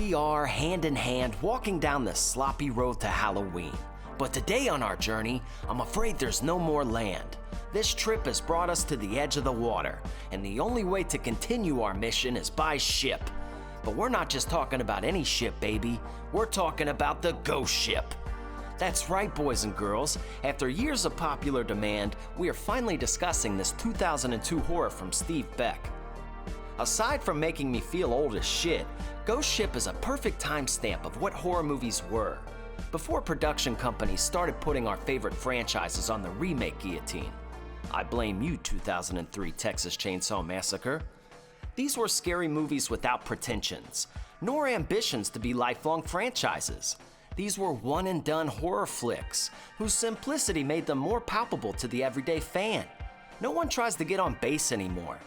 we are, hand in hand, walking down the sloppy road to Halloween. But today on our journey, I'm afraid there's no more land. This trip has brought us to the edge of the water, and the only way to continue our mission is by ship. But we're not just talking about any ship, baby. We're talking about the ghost ship. That's right, boys and girls. After years of popular demand, we are finally discussing this 2002 horror from Steve Beck. Aside from making me feel old as shit, Ghost Ship is a perfect timestamp of what horror movies were, before production companies started putting our favorite franchises on the remake guillotine. I blame you, 2003 Texas Chainsaw Massacre. These were scary movies without pretensions, nor ambitions to be lifelong franchises. These were one-and-done horror flicks, whose simplicity made them more palpable to the everyday fan. No one tries to get on base anymore.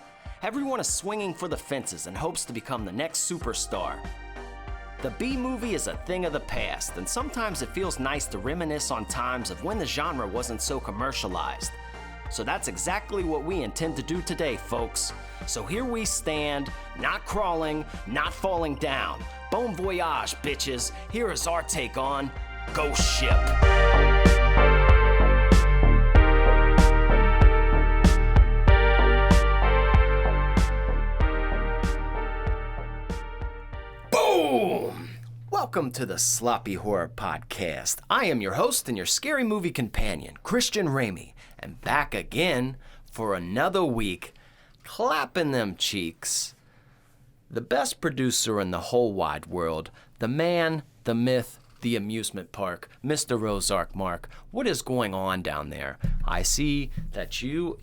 Everyone is swinging for the fences and hopes to become the next superstar. The B-movie is a thing of the past, and sometimes it feels nice to reminisce on times of when the genre wasn't so commercialized. So that's exactly what we intend to do today, folks. So here we stand, not crawling, not falling down. Bon voyage, bitches. Here is our take on Ghost Ship. Boom! Welcome to the Sloppy Horror Podcast. I am your host and your scary movie companion, Christian Ramey, and back again for another week, clapping them cheeks. The best producer in the whole wide world, the man, the myth, the amusement park, Mr. Rosark Mark. What is going on down there? I see that you...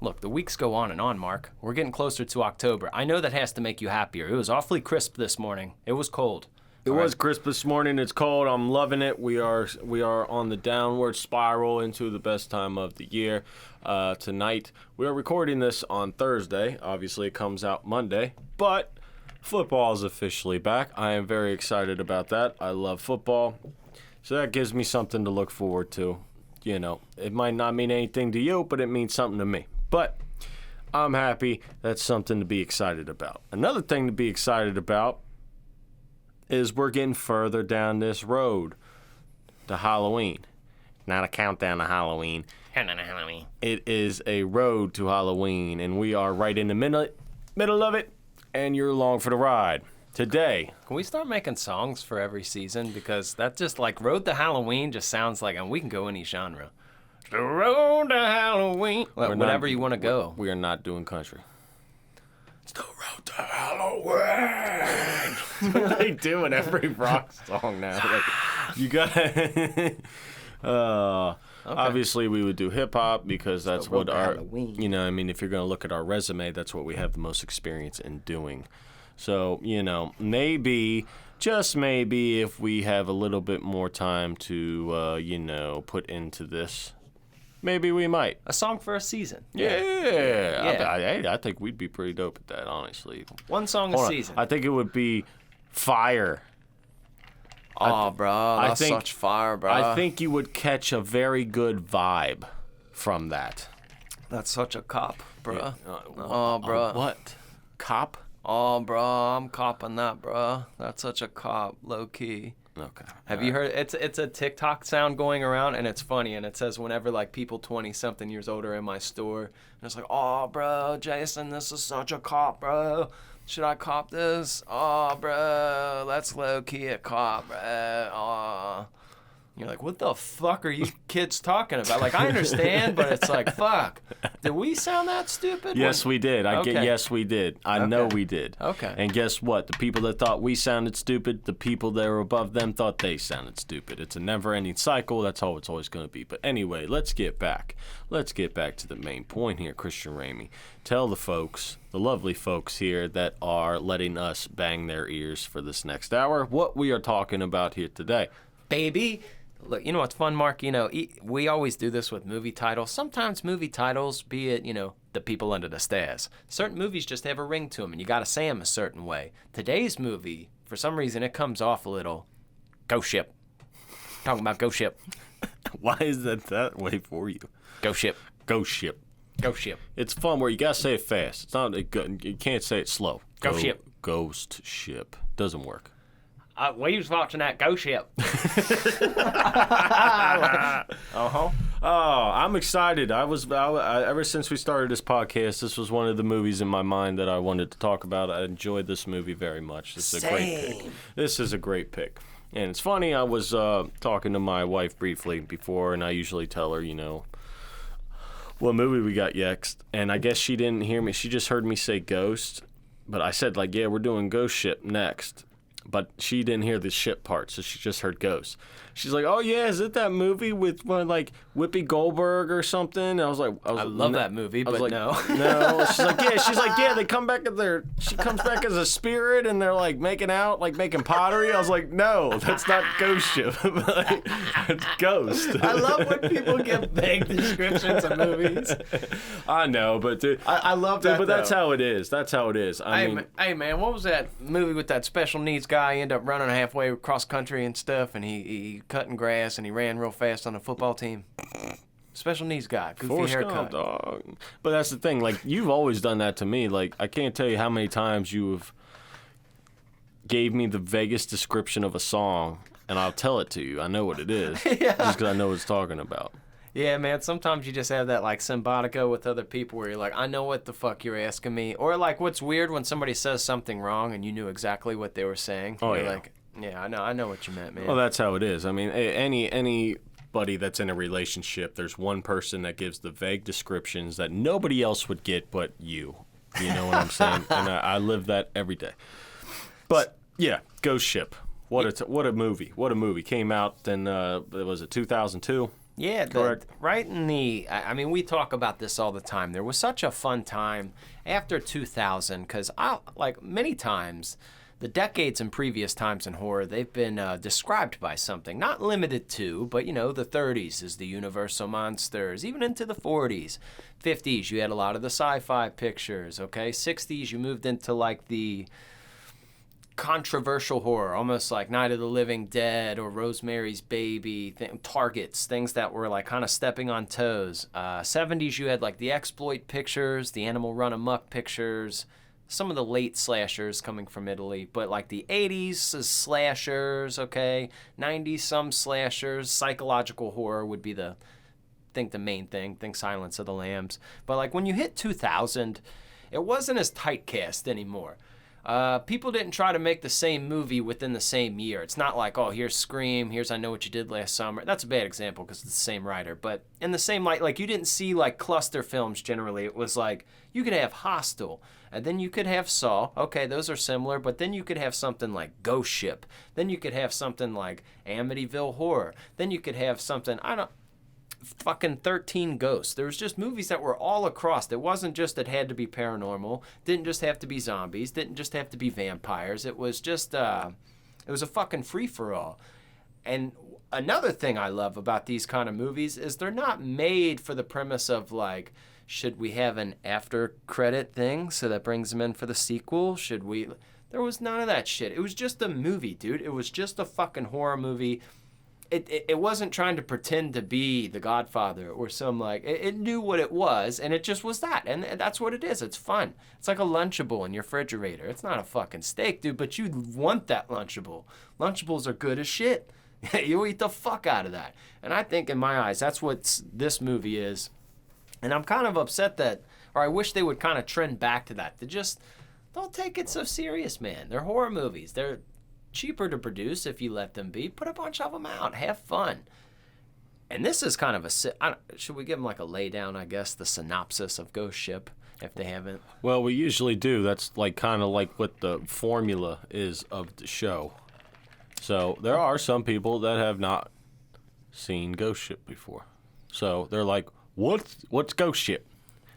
Look, the weeks go on and on, Mark. We're getting closer to October. I know that has to make you happier. It was awfully crisp this morning. It was cold. It was crisp this morning. It's cold. I'm loving it. We are on the downward spiral into the best time of the year. Tonight, we are recording this on Thursday. Obviously, it comes out Monday. But football is officially back. I am very excited about that. I love football. So that gives me something to look forward to. You know, it might not mean anything to you, but it means something to me. But I'm happy. That's something to be excited about. Another thing to be excited about is we're getting further down this road to Halloween. Not a countdown to Halloween. It is a road to Halloween, and we are right in the middle of it, and you're along for the ride. Today. Can we start making songs for every season? Because that just like Road to Halloween just sounds like, and we can go any genre. The road to Halloween. Whatever you want to go. We are not doing country. It's the road to Halloween. That's what they do in every rock song now. Like, you gotta. Okay. Obviously, we would do hip hop because that's what our. Halloween. You know, I mean, if you're gonna look at our resume, that's what we have the most experience in doing. So, you know, maybe, just maybe, if we have a little bit more time to, put into this. Maybe we might. A song for a season. Yeah. I think we'd be pretty dope at that, honestly. One song a season. I think it would be fire. Oh, bro, that's such fire, bro. I think you would catch a very good vibe from that. That's such a cop, bro. Yeah. Bro. What? Cop? Oh, bro, I'm copping that, bro. That's such a cop, low key. Okay. Have you heard? It's a TikTok sound going around, and it's funny, and it says whenever like people 20-something years older in my store, and it's like, oh, bro, Jason, this is such a cop, bro. Should I cop this? Oh, bro, that's low key a cop, bro. Oh. You're like, what the fuck are you kids talking about? Like, I understand, but it's like, fuck. Did we sound that stupid? Yes, we did. Yes, we did. I know we did. Okay. And guess what? The people that thought we sounded stupid, the people that were above them thought they sounded stupid. It's a never-ending cycle. That's how it's always going to be. But anyway, let's get back. Let's get back to the main point here, Christian Ramey. Tell the folks, the lovely folks here that are letting us bang their ears for this next hour, what we are talking about here today. Baby. Look, you know what's fun, Mark? You know, we always do this with movie titles. Sometimes movie titles, be it, The People Under the Stairs. Certain movies just have a ring to them, and you got to say them a certain way. Today's movie, for some reason, it comes off a little Ghost Ship. Talking about Ghost Ship. Why is that way for you? Ghost Ship. Ghost Ship. Ghost Ship. It's fun where you got to say it fast. It's not. You can't say it slow. Ghost Ship. Ghost Ship. Doesn't work. We was watching that ghost ship. Oh, I'm excited. Ever since we started this podcast, this was one of the movies in my mind that I wanted to talk about. I enjoyed this movie very much. This is a great pick. This is a great pick. And it's funny, I was talking to my wife briefly before, and I usually tell her, what movie we got next. And I guess she didn't hear me. She just heard me say Ghost. But I said, yeah, we're doing Ghost Ship next. But she didn't hear the ship part, so she just heard Ghost. She's like, "Oh yeah, is it that movie with Whoopi Goldberg or something?" And I love that movie, but no. No. She's like, yeah. They come back she comes back as a spirit, and they're like making out, like making pottery. I was like, no, that's not Ghost Ship. It's Ghost. I love when people give vague descriptions of movies. I know, but dude, I love that. But that's how it is. That's how it is. Hey man, what was that movie with that special needs guy? He ended up running halfway across country and stuff, and he cutting grass, and he ran real fast on the football team. Special needs guy, goofy haircut. Dog. But that's the thing. You've always done that to me. I can't tell you how many times you've gave me the vaguest description of a song, and I'll tell it to you. I know what it is, yeah. Just because I know what it's talking about. Yeah, man, sometimes you just have that, simpatico with other people where you're like, I know what the fuck you're asking me. Or, what's weird when somebody says something wrong and you knew exactly what they were saying. Oh, you're yeah. Yeah, I know what you meant, man. Well, that's how it is. I mean, anybody that's in a relationship, there's one person that gives the vague descriptions that nobody else would get but you. You know what I'm saying? And I live that every day. But, yeah, Ghost Ship. What a movie. What a movie. Came out in, was it 2002? Yeah, correct. Right in the, we talk about this all the time. There was such a fun time after 2000, because many times, the decades and previous times in horror, they've been described by something. Not limited to, but, the 30s is the Universal monsters. Even into the 40s. 50s, you had a lot of the sci-fi pictures, okay? 60s, you moved into, the controversial horror, almost like Night of the Living Dead or Rosemary's Baby, targets, things that were, kind of stepping on toes. 70s, you had, the exploit pictures, the animal run amok pictures, some of the late slashers coming from Italy, but the 80s is slashers, okay? 90s, some slashers. Psychological horror would be the main thing. Think Silence of the Lambs. But when you hit 2000, it wasn't as tight cast anymore. People didn't try to make the same movie within the same year. It's not oh, here's Scream, here's I Know What You Did Last Summer. That's a bad example because it's the same writer. But in the same light, you didn't see cluster films generally. It was you could have Hostel, and then you could have Saw. Okay, those are similar, but then you could have something like Ghost Ship. Then you could have something like Amityville Horror. Then you could have something, fucking 13 Ghosts. There was just movies that were all across. It wasn't just it had to be paranormal. Didn't just have to be zombies. Didn't just have to be vampires. It was just, it was a fucking free-for-all. And another thing I love about these kind of movies is they're not made for the premise of should we have an after credit thing so that brings them in for the sequel? There was none of that shit. It was just a movie, dude. It was just a fucking horror movie. It wasn't trying to pretend to be The Godfather or some it knew what it was, and it just was that, and that's what it is. It's fun. It's like a Lunchable in your refrigerator. It's not a fucking steak, dude, but you want that Lunchable. Lunchables are good as shit. You eat the fuck out of that, and I think in my eyes that's what this movie is, and I'm kind of upset or I wish they would kind of trend back to that. To just don't take it so serious, man. They're horror movies. They're cheaper to produce if you let them be. Put a bunch of them out. Have fun. And this is kind of should we give them a lay down, I guess, the synopsis of Ghost Ship, if they haven't? Well, we usually do. That's kind of what the formula is of the show. So there are some people that have not seen Ghost Ship before. So they're like, what's Ghost Ship?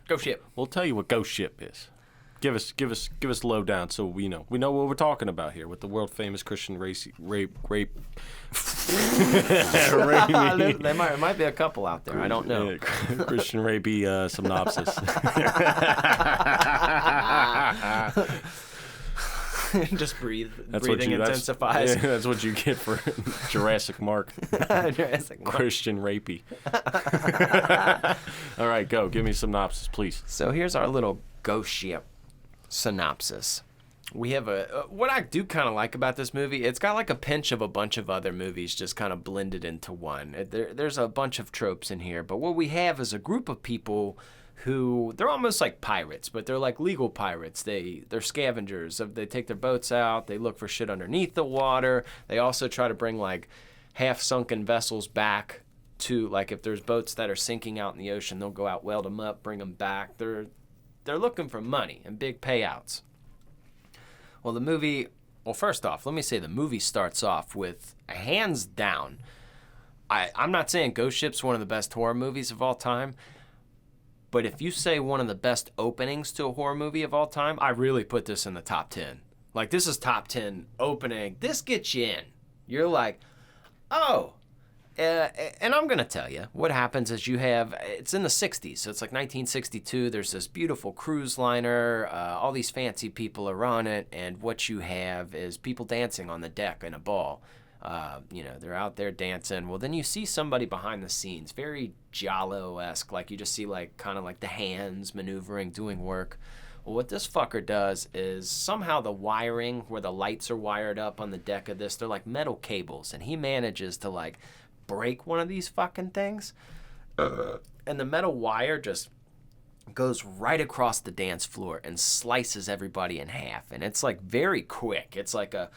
Ghost Ship. We'll tell you what Ghost Ship is. Give us low down so we know what we're talking about here with the world famous Christian rape. There might be a couple out there. I don't know. Christian rapey synopsis. Just breathe. Breathing intensifies. That's what you get for Jurassic Mark. Jurassic Mark. Christian rapey. All right, go. Give me synopsis, please. So here's our little Ghost Ship synopsis. We have what I do kind of like about this movie, it's got like a pinch of a bunch of other movies just kind of blended into one. There's a bunch of tropes in here, but what we have is a group of people who, they're almost like pirates, but they're like legal pirates. They're scavengers. They take their boats out, they look for shit underneath the water. They also try to bring like half-sunken vessels back to, like, if there's boats that are sinking out in the ocean, they'll go out, weld them up, bring them back. They're looking for money and big payouts. Well, the movie, first off, let me say the movie starts off with, hands down, I'm not saying Ghost Ship's one of the best horror movies of all time, but if you say one of the best openings to a horror movie of all time, I really put this in the top 10. Like, this is top 10 opening. This gets you in. You're like, oh. And I'm going to tell you, what happens is it's in the 60s, so it's like 1962, there's this beautiful cruise liner, all these fancy people are on it, and what you have is people dancing on the deck in a ball. They're out there dancing. Well, then you see somebody behind the scenes, very Giallo-esque, like you just see like kind of like the hands maneuvering, doing work. Well, what this fucker does is somehow the wiring where the lights are wired up on the deck of this, they're like metal cables, and he manages to like break one of these fucking things, and the metal wire just goes right across the dance floor and slices everybody in half, and it's like very quick. It's like a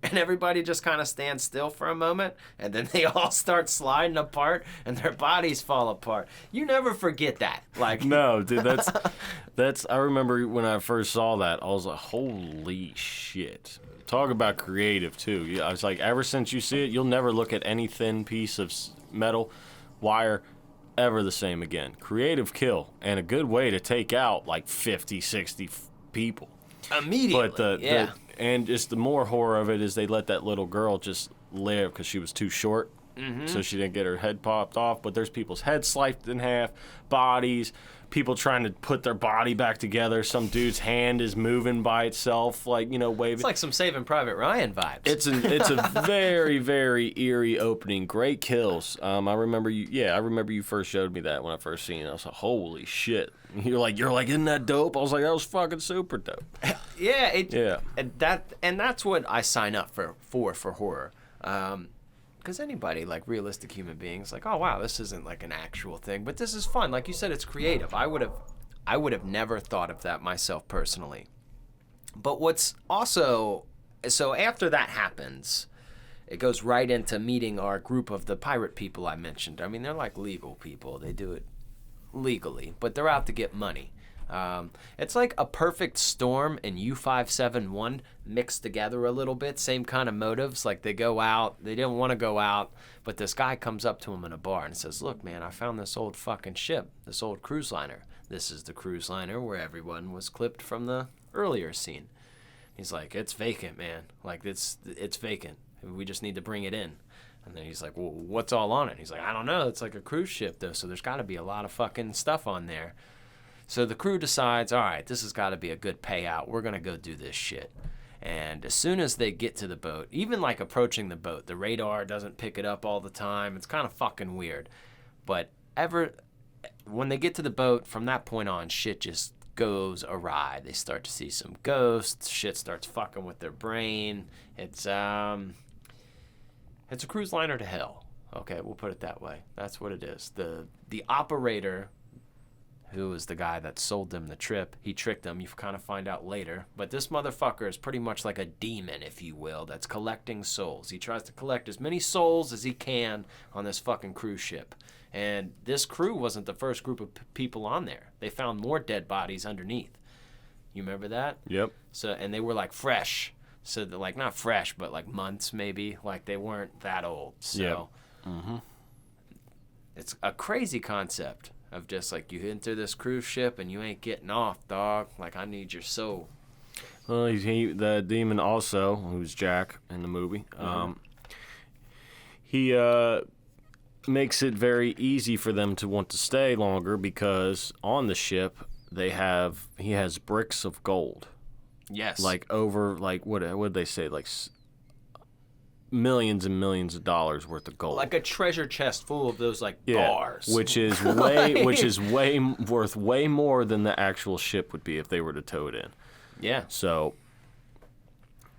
and everybody just kind of stands still for a moment, and then they all start sliding apart and their bodies fall apart. You never forget that. Like, no, dude, that's I remember when I first saw that, I was like, holy shit. Talk about creative, too. I was like, ever since you see it, you'll never look at any thin piece of metal wire ever the same again. Creative kill, and a good way to take out like 50, 60 people. Immediately, but and just the more horror of it is they let that little girl just live because she was too short, so she didn't get her head popped off. But there's people's heads sliced in half, bodies, people trying to put their body back together. Some dude's hand is moving by itself, like, waving. It's like some Saving Private Ryan vibes. It's a very, very eerie opening. Great kills. I remember you first showed me that when I first seen it. I was like, holy shit. You're like, isn't that dope? I was like, that was fucking super dope. Yeah. And that's what I sign up for horror. Because anybody, like realistic human beings, like, oh wow, this isn't like an actual thing, but this is fun. Like you said, it's creative. I would have never thought of that myself personally. But what's also, so after that happens, it goes right into meeting our group of the pirate people I mentioned. I mean, they're like legal people. They do it legally, but they're out to get money. It's like a perfect storm and U571 mixed together a little bit. Same kind of motives. Like they go out, they didn't want to go out, but this guy comes up to him in a bar and says, look, man, I found this old fucking ship, this old cruise liner. This is the cruise liner where everyone was clipped from the earlier scene. He's like, it's vacant, man. Like it's vacant. We just need to bring it in. And then he's like, well, what's all on it? He's like, I don't know. It's like a cruise ship, though, so there's got to be a lot of fucking stuff on there. So the crew decides, all right, this has got to be a good payout. We're going to go do this shit. And as soon as they get to the boat, even like approaching the boat, the radar doesn't pick it up all the time. It's kind of fucking weird. But when they get to the boat, from that point on, shit just goes awry. They start to see some ghosts. Shit starts fucking with their brain. It's a cruise liner to hell. Okay, we'll put it that way. That's what it is. The operator, who is the guy that sold them the trip, he tricked them. You kind of find out later. But this motherfucker is pretty much like a demon, if you will, that's collecting souls. He tries to collect as many souls as he can on this fucking cruise ship. And this crew wasn't the first group of people on there. They found more dead bodies underneath. You remember that? Yep. So, and they were like fresh. So they're like not fresh, but like months maybe. Like they weren't that old. So It's a crazy concept of just like you enter this cruise ship and you ain't getting off, dog. Like I need your soul. Well, the demon also, who's Jack in the movie, he makes it very easy for them to want to stay longer because on the ship he has bricks of gold. Yes. Like over, like what did they say? Like millions and millions of dollars worth of gold. Like a treasure chest full of those like bars. Which is worth way more than the actual ship would be if they were to tow it in. Yeah. So,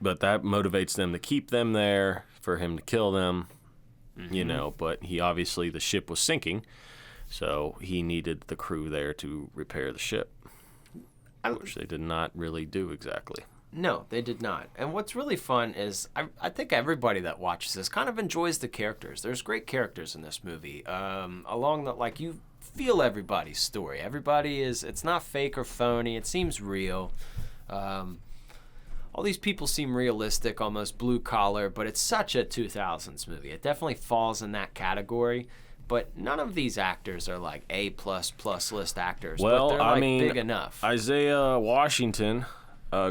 but that motivates them to keep them there, for him to kill them, you know, but the ship was sinking, so he needed the crew there to repair the ship, which they did not really do exactly. No, they did not. And what's really fun is I think everybody that watches this kind of enjoys the characters. There's great characters in this movie. Along the, like, you feel everybody's story. It's not fake or phony. It seems real. All these people seem realistic, almost blue collar, but it's such a 2000s movie. It definitely falls in that category. But none of these actors are like A++ list actors. Well, but they're like big enough. Isaiah Washington,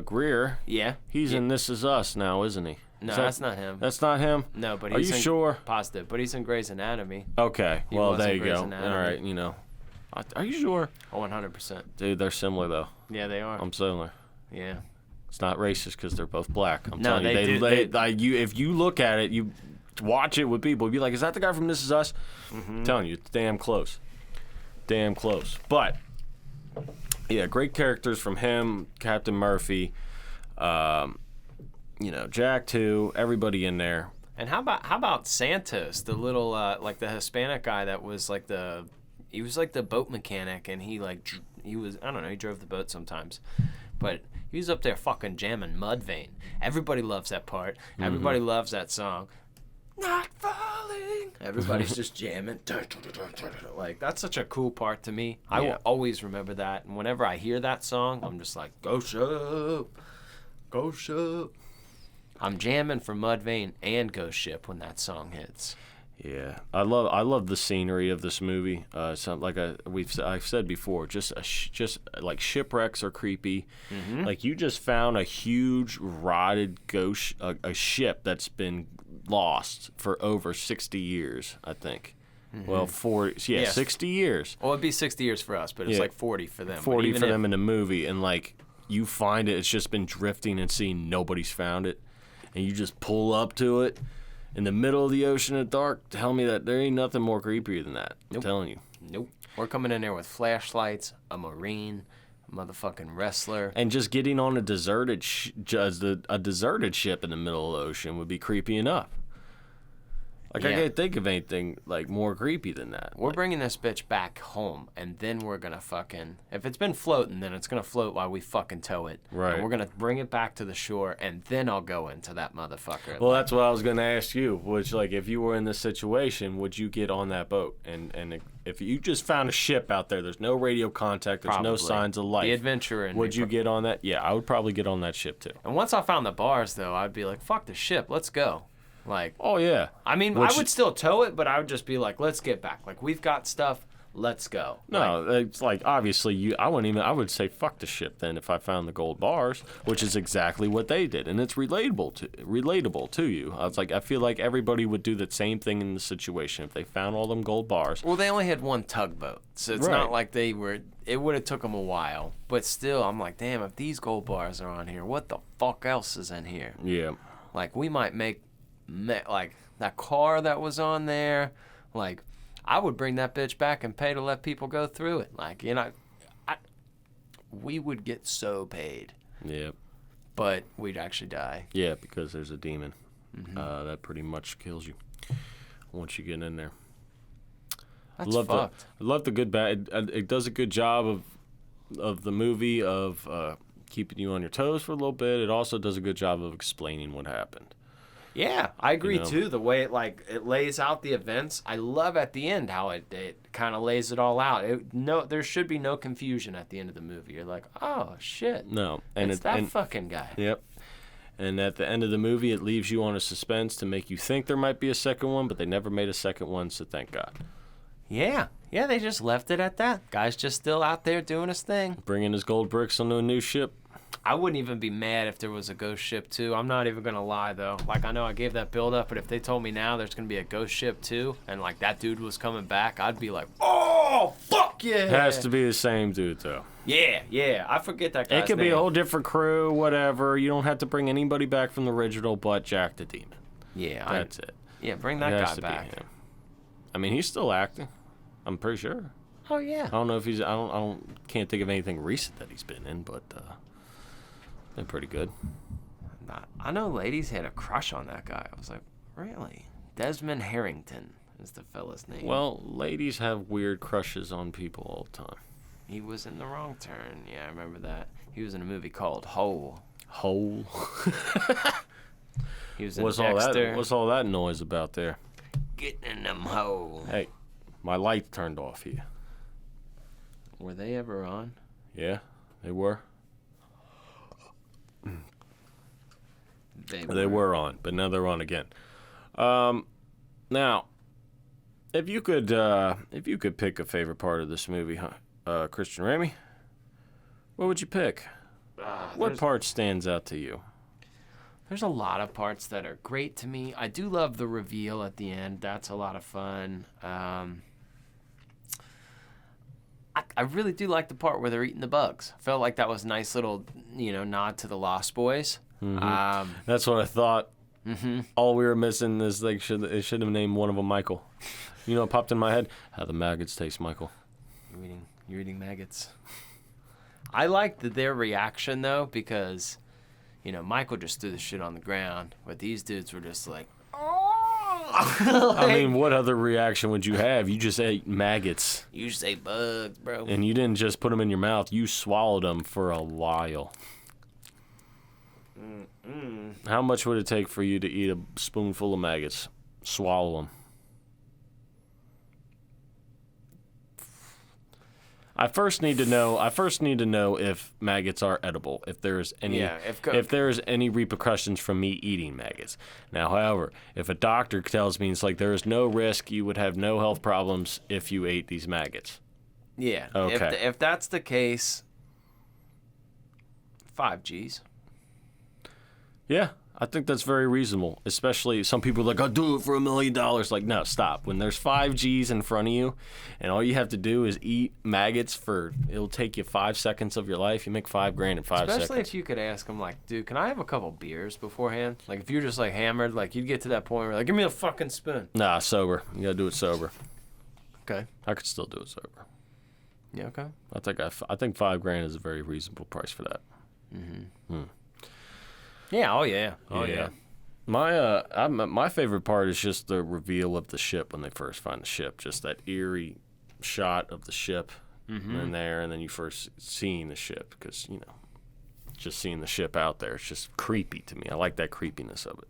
Greer. Yeah. He's in This Is Us now, isn't he? No, that's not him. That's not him? No, but Are he's you sure? Positive, but he's in Grey's Anatomy. Okay, well, was in there you Grey's go. Anatomy. All right, you know. Are you sure? Oh, 100%. Dude, they're similar, though. Yeah, they are. I'm similar. Yeah. It's not racist because they're both black. I'm No, telling you, if you look at it, you watch it with people, you'd be like, is that the guy from This Is Us? I'm telling you, it's damn close. Damn close. But, yeah, great characters from him, Captain Murphy, you know, Jack too, everybody in there. And how about Santos, the little like the Hispanic guy that was like he was like the boat mechanic, and he was, I don't know, he drove the boat sometimes, but he was up there fucking jamming Mudvayne. Everybody loves that part. Everybody loves that song. Not falling. Everybody's just jamming. Like, that's such a cool part to me. I will always remember that. And whenever I hear that song, I'm just like, go ship. Go ship. I'm jamming for Mudvayne and Ghost Ship when that song hits. Yeah, I love the scenery of this movie. So like I've said before, just like shipwrecks are creepy. Like, you just found a huge rotted a ship that's been lost for over 60 years, I think. Well, 60 years. Well, it'd be 60 years for us, but it's like 40 for them. 40 for them in the movie, and like, you find it's just been drifting and seeing nobody's found it, and you just pull up to it in the middle of the ocean at dark. Tell me that there ain't nothing more creepier than that. I'm telling you. Nope. We're coming in there with flashlights, a Marine, a motherfucking wrestler. And just getting on a deserted deserted ship in the middle of the ocean would be creepy enough. Like, I can't think of anything like more creepy than that. We're bringing this bitch back home, and then we're gonna fucking, if it's been floating, then it's gonna float while we fucking tow it. Right. And we're gonna bring it back to the shore, and then I'll go into that motherfucker. Well, that's what I was gonna ask you. Which, like, if you were in this situation, would you get on that boat? And if you just found a ship out there, there's no radio contact, there's no signs of life. The adventurer in Would you get on that? Yeah, I would probably get on that ship too. And once I found the bars, though, I'd be like, fuck the ship, let's go. Like, oh yeah. I mean, I would still tow it, but I would just be like, let's get back. Like, we've got stuff, let's go. No, it's like, obviously I would say fuck the ship then if I found the gold bars, which is exactly what they did, and it's relatable to you. I was like, I feel like everybody would do the same thing in the situation if they found all them gold bars. Well, they only had one tugboat, so it's not like they were. It would have took them a while, but still, I'm like, damn, if these gold bars are on here, what the fuck else is in here? Yeah. Like, we might make like that car that was on there. Like, I would bring that bitch back and pay to let people go through it. Like, you know, we would get so paid. Yeah. But we'd actually die. Yeah, because there's a demon. That pretty much kills you once you get in there. That's fucked. I love the good bad. It does a good job of the movie of keeping you on your toes for a little bit. It also does a good job of explaining what happened. Yeah, I agree too. The way it lays out the events, I love at the end how it kind of lays it all out. There should be no confusion at the end of the movie. You're like, oh shit, no, and it's that fucking guy. Yep. And at the end of the movie, it leaves you on a suspense to make you think there might be a second one, but they never made a second one, so thank God. Yeah, they just left it at that. Guy's just still out there doing his thing, bringing his gold bricks onto a new ship. I wouldn't even be mad if there was a ghost ship too. I'm not even gonna lie though. Like, I know I gave that build up, but if they told me now there's gonna be a ghost ship too, and like that dude was coming back, I'd be like, oh fuck yeah! It has to be the same dude though. Yeah. I forget that guy's name. It could name. be a whole different crew, whatever. You don't have to bring anybody back from the original, but Jack the Demon. Yeah, That's it. Yeah, bring that It has guy to back. be him. I mean, he's still acting. I'm pretty sure. Oh yeah. I don't know if he's. Can't think of anything recent that he's been in, but been pretty good. I know ladies had a crush on that guy. I was like, really? Desmond Harrington is the fella's name. Well, ladies have weird crushes on people all the time. He was in The Wrong Turn. Yeah, I remember that. He was in a movie called Hole. Hole. He was in What's Dexter. What's all that noise about there? Getting in them holes. Hey, my light turned off here. Were they ever on? Yeah, they were. They were on, but now they're on again. Now, if you could pick a favorite part of this movie, Christian Ramey, what would you pick? What part stands out to you? There's a lot of parts that are great to me. I do love the reveal at the end. That's a lot of fun. I really do like the part where they're eating the bugs. I felt like that was a nice little, nod to the Lost Boys. Mm-hmm. That's what I thought. Mm-hmm. All we were missing is it should have named one of them Michael. You know what popped in my head? How the maggots taste, Michael. You're eating maggots. I liked their reaction though, because Michael just threw the shit on the ground, but these dudes were just like, oh. I mean, what other reaction would you have? You just ate maggots. You just ate bugs, bro. And you didn't just put them in your mouth. You swallowed them for a while. How much would it take for you to eat a spoonful of maggots? Swallow them. I first need to know if maggots are edible. If there's any, if there's any repercussions from me eating maggots. Now, however, if a doctor tells me it's like there is no risk, you would have no health problems if you ate these maggots. Yeah. Okay. If that's the case, 5 G's. Yeah, I think that's very reasonable. Especially some people are like, I'll do it for $1 million. Like, no, stop. When there's 5 G's in front of you, and all you have to do is eat maggots it'll take you 5 seconds of your life. You make $5,000 in 5 seconds. Especially if you could ask them, like, dude, can I have a couple beers beforehand? Like, if you're just like hammered, like you'd get to that point where like, give me a fucking spoon. Nah, sober. You gotta do it sober. Okay. I could still do it sober. Yeah. Okay. I think $5,000 is a very reasonable price for that. Mm-hmm. Yeah. Oh yeah. Oh yeah. My favorite part is just the reveal of the ship when they first find the ship. Just that eerie shot of the ship in there, and then you first seeing the ship, because just seeing the ship out there, it's just creepy to me. I like that creepiness of it.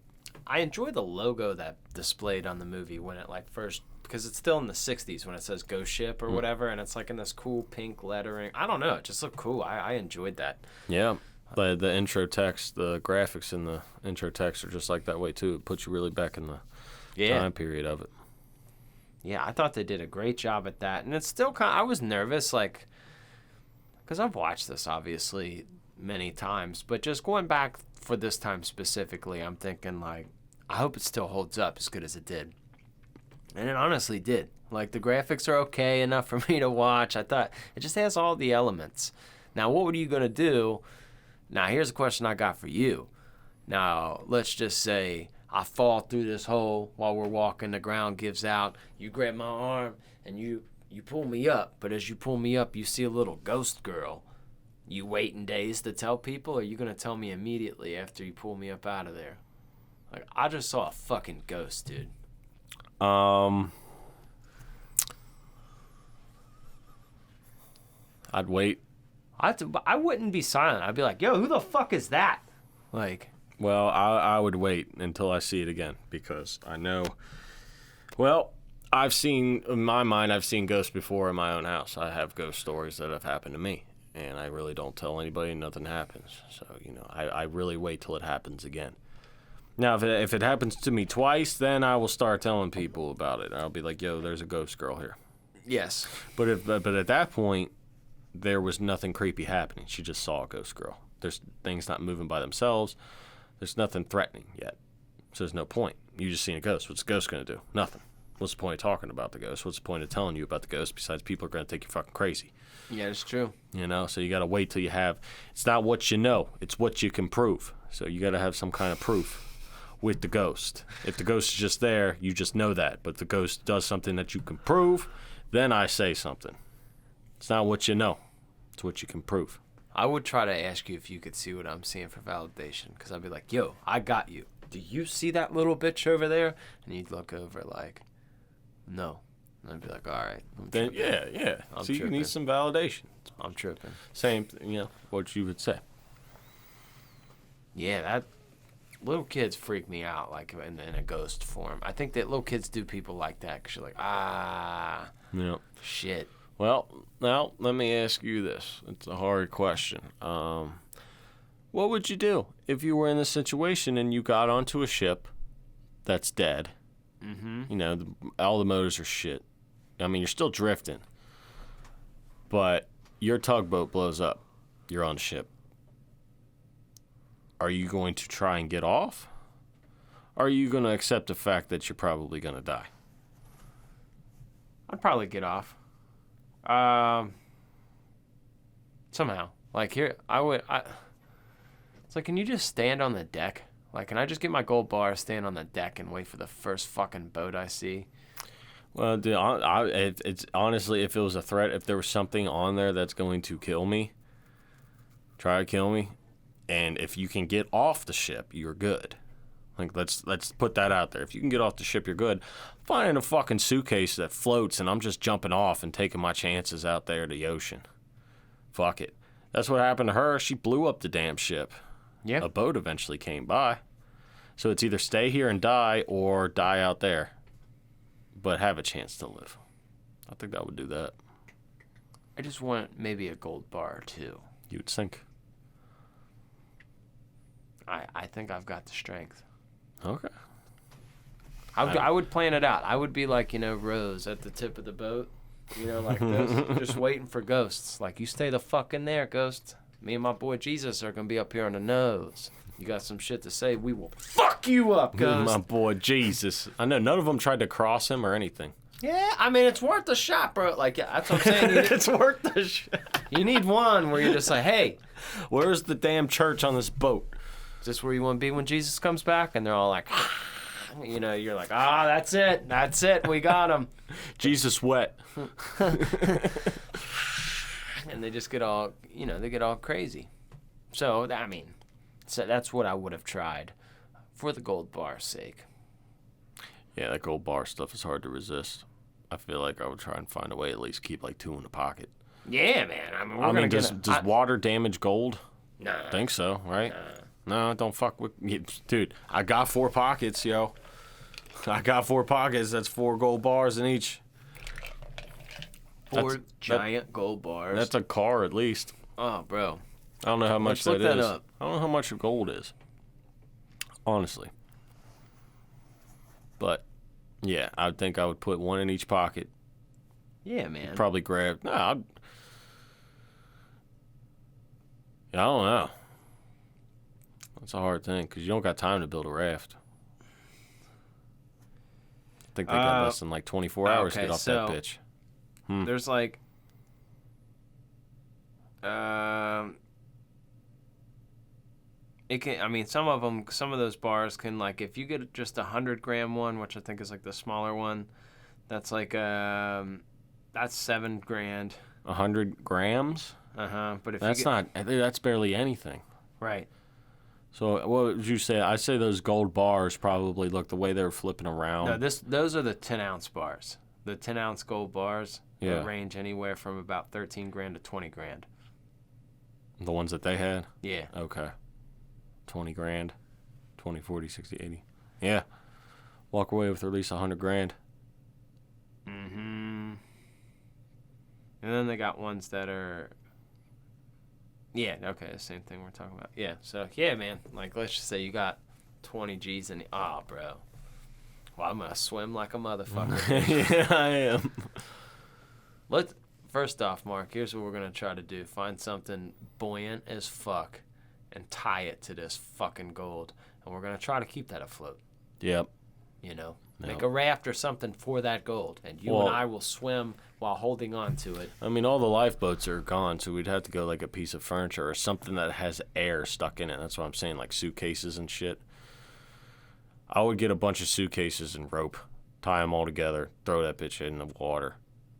I enjoy the logo that displayed on the movie when it first, because it's still in the 60s when it says Ghost Ship or whatever, and it's like in this cool pink lettering. I don't know, it just looked cool. I enjoyed that. Yeah. The intro text, the graphics in the intro text are just like that way too. It puts you really back in the time period of it. Yeah, I thought they did a great job at that. And it's still I was nervous, because I've watched this obviously many times, but just going back for this time specifically, I'm thinking I hope it still holds up as good as it did. And it honestly did. The graphics are okay enough for me to watch. I thought it just has all the elements. Now, what were you going to do? Now, here's a question I got for you. Now, let's just say I fall through this hole while we're walking, the ground gives out, you grab my arm, and you pull me up. But as you pull me up, you see a little ghost girl. You waiting days to tell people, or are you going to tell me immediately after you pull me up out of there? I just saw a fucking ghost, dude. I'd wait. I wouldn't be silent. I'd be like, yo, who the fuck is that? Well, I would wait until I see it again, because I know. Well, in my mind, I've seen ghosts before in my own house. I have ghost stories that have happened to me, and I really don't tell anybody. Nothing happens. So, I really wait till it happens again. Now, if it happens to me twice, then I will start telling people about it. I'll be like, yo, there's a ghost girl here. Yes. But at that point, there was nothing creepy happening. She just saw a ghost girl. There's things not moving by themselves. There's nothing threatening yet. So there's no point. You just seen a ghost. What's the ghost going to do? Nothing. What's the point of talking about the ghost? What's the point of telling you about the ghost besides people are going to think you're fucking crazy? Yeah, it's true. So you got to wait till you have. It's not what you know. It's what you can prove. So you got to have some kind of proof. with the ghost. If the ghost is just there, you just know that. But if the ghost does something that you can prove, then I say something. It's not what you know. It's what you can prove. I would try to ask you if you could see what I'm seeing for validation, because I'd be like, yo, I got you. Do you see that little bitch over there? And you'd look over like, no. And I'd be like, all right. Then yeah. I'm So you tripping. need some validation. I'm tripping. Same, what you would say. Yeah, that little kids freak me out, like in a ghost form. I think that little kids do people like that, because you're like, Yeah. shit. Well, now let me ask you this. It's a hard question. What would you do if you were in this situation and you got onto a ship that's dead? Mm-hmm. All the motors are shit. I mean, you're still drifting, but your tugboat blows up. You're on the ship. Are you going to try and get off? Or are you going to accept the fact that you're probably going to die? I'd probably get off. Somehow. Like, here, it's like, can you just stand on the deck? Like, can I just get my gold bar, stand on the deck, and wait for the first fucking boat I see? Well, dude, it's honestly, if it was a threat, if there was something on there that's going to kill me, try to kill me, and if you can get off the ship, you're good. Like, let's put that out there. If you can get off the ship, you're good. Finding a fucking suitcase that floats, and I'm just jumping off and taking my chances out there to the ocean. Fuck it. That's what happened to her. She blew up the damn ship. Yeah. A boat eventually came by. So it's either stay here and die or die out there, but have a chance to live. I think that would do that. I just want maybe a gold bar, too. You'd sink. I think I've got the strength. Okay. I would plan it out. I would be like, Rose at the tip of the boat, like this, just waiting for ghosts. Like, you stay the fuck in there, ghost. Me and my boy Jesus are going to be up here on the nose. You got some shit to say, we will fuck you up, ghost. My boy Jesus. I know none of them tried to cross him or anything. Yeah, I mean, it's worth a shot, bro. Like, that's what I'm saying. It's worth the shot. You need one where you're just like, hey. Where's the damn church on this boat? Is this where you want to be when Jesus comes back? And they're all like, you're like, that's it. That's it. We got him. Jesus wet. And they just get all, they get all crazy. So, I mean, that's what I would have tried for the gold bar's sake. Yeah, that gold bar stuff is hard to resist. I feel like I would try and find a way at least keep like 2 in the pocket. Yeah, man. I mean, does water damage gold? Nah. I think so, right? No, don't fuck with me. Dude, I got 4 pockets, yo. I got 4 pockets. That's 4 gold bars in each. 4 giant gold bars. That's a car at least. Oh, bro. I don't know how much Let's that look is. that up. I don't know how much gold is. Honestly. But, yeah, I think I would put 1 in each pocket. Yeah, man. Probably grab... I don't know. That's a hard thing, because you don't got time to build a raft. I think they got less than like 24 hours to get off that bitch. There's like... It can. I mean, some of those bars can, like, if you get just 100-gram one, which I think is like the smaller one, that's like that's $7,000. 100 grams? But if that's barely anything. Right. So what would you say? I say those gold bars probably look the way they're flipping around. No, those are the 10-ounce bars. The 10-ounce gold bars range anywhere from about $13,000 to $20,000. The ones that they had? Yeah. Okay. $20,000, 20, 40, 60, 80. Yeah. Walk away with at least $100,000. And then they got ones that are... Yeah, okay, the same thing we're talking about. Yeah, so, yeah, man. Like, let's just say you got 20 G's in... Oh, bro. Well, I'm going to swim like a motherfucker. Yeah, I am. First off, Mark, here's what we're going to try to do. Find something buoyant as fuck and tie it to this fucking gold. And we're going to try to keep that afloat. Yep. Make a raft or something for that gold. And you and I will swim while holding on to it. I mean, all the lifeboats are gone, so we'd have to go like a piece of furniture or something that has air stuck in it. That's what I'm saying, like suitcases and shit. I would get a bunch of suitcases and rope, tie them all together, throw that bitch in the water,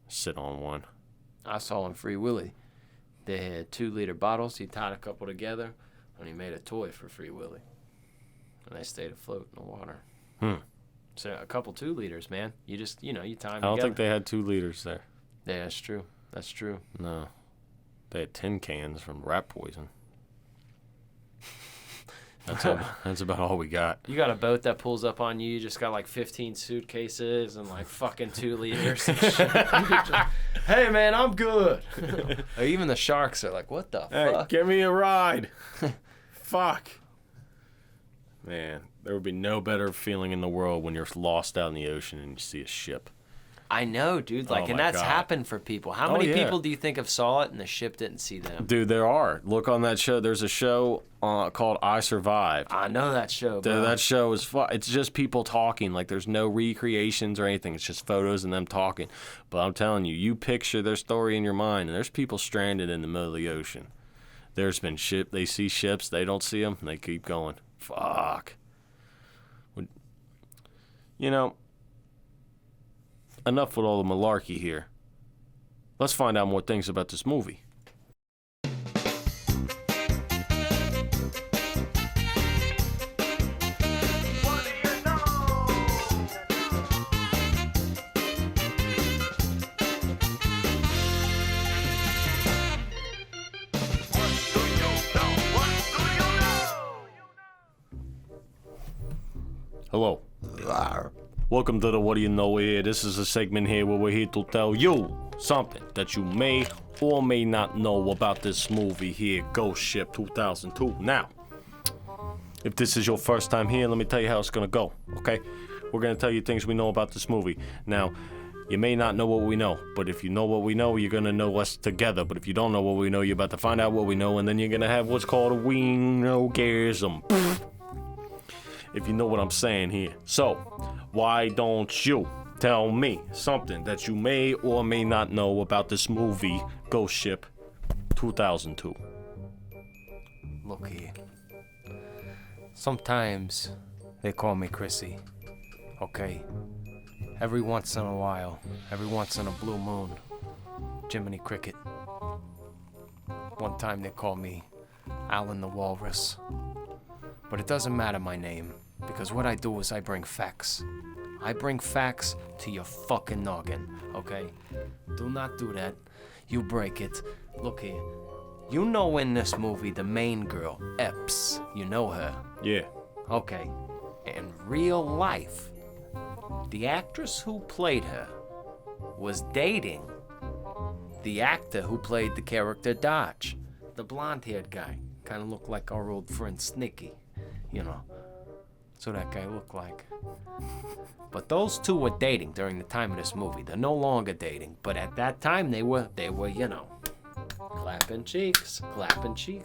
sit on one. I saw in Free Willy, they had 2-liter bottles. He tied a couple together, and he made a toy for Free Willy. And they stayed afloat in the water. So a couple 2 liters, man. You just, you tie them together. I don't think they had 2 liters there. Yeah, that's true. That's true. No. They had tin cans from rat poison. That's about all we got. You got a boat that pulls up on you. You just got like 15 suitcases and like fucking 2 liters and shit. Hey, man, I'm good. Or even the sharks are like, what the fuck? Give me a ride. Fuck. Man, there would be no better feeling in the world when you're lost out in the ocean and you see a ship. I know, dude. Like, and that's happened for people. How many people do you think have saw it and the ship didn't see them? Dude, there are. Look on that show. There's a show called I Survived. I know that show, bro. That show is fun. It's just people talking. Like, there's no recreations or anything. It's just photos and them talking. But I'm telling you, you picture their story in your mind, and there's people stranded in the middle of the ocean. There's been they see ships, they don't see them, and they keep going. Fuck. Enough with all the malarkey here. Let's find out more things about this movie. Hello. Welcome to the What Do You Know here. This is a segment here where we're here to tell you something that you may or may not know about this movie here, Ghost Ship 2002. Now, if this is your first time here, let me tell you how it's gonna go, okay? We're gonna tell you things we know about this movie. Now, you may not know what we know, but if you know what we know, you're gonna know us together. But if you don't know what we know, you're about to find out what we know, and then you're gonna have what's called a wing-no-gasm. If you know what I'm saying here. So, why don't you tell me something that you may or may not know about this movie, Ghost Ship 2002? Look here. Sometimes they call me Chrissy. Okay? Every once in a while, every once in a blue moon, Jiminy Cricket. One time they called me Alan the Walrus. But it doesn't matter my name, because what I do is I bring facts. I bring facts to your fucking noggin, okay? Do not do that. You break it. Look here. You know in this movie the main girl, Epps. You know her. Yeah. Okay. In real life, the actress who played her was dating the actor who played the character Dodge. The blonde-haired guy. Kind of looked like our old friend Snicky. So that guy looked like. But those two were dating during the time of this movie. They're no longer dating, but at that time they were, clapping cheeks.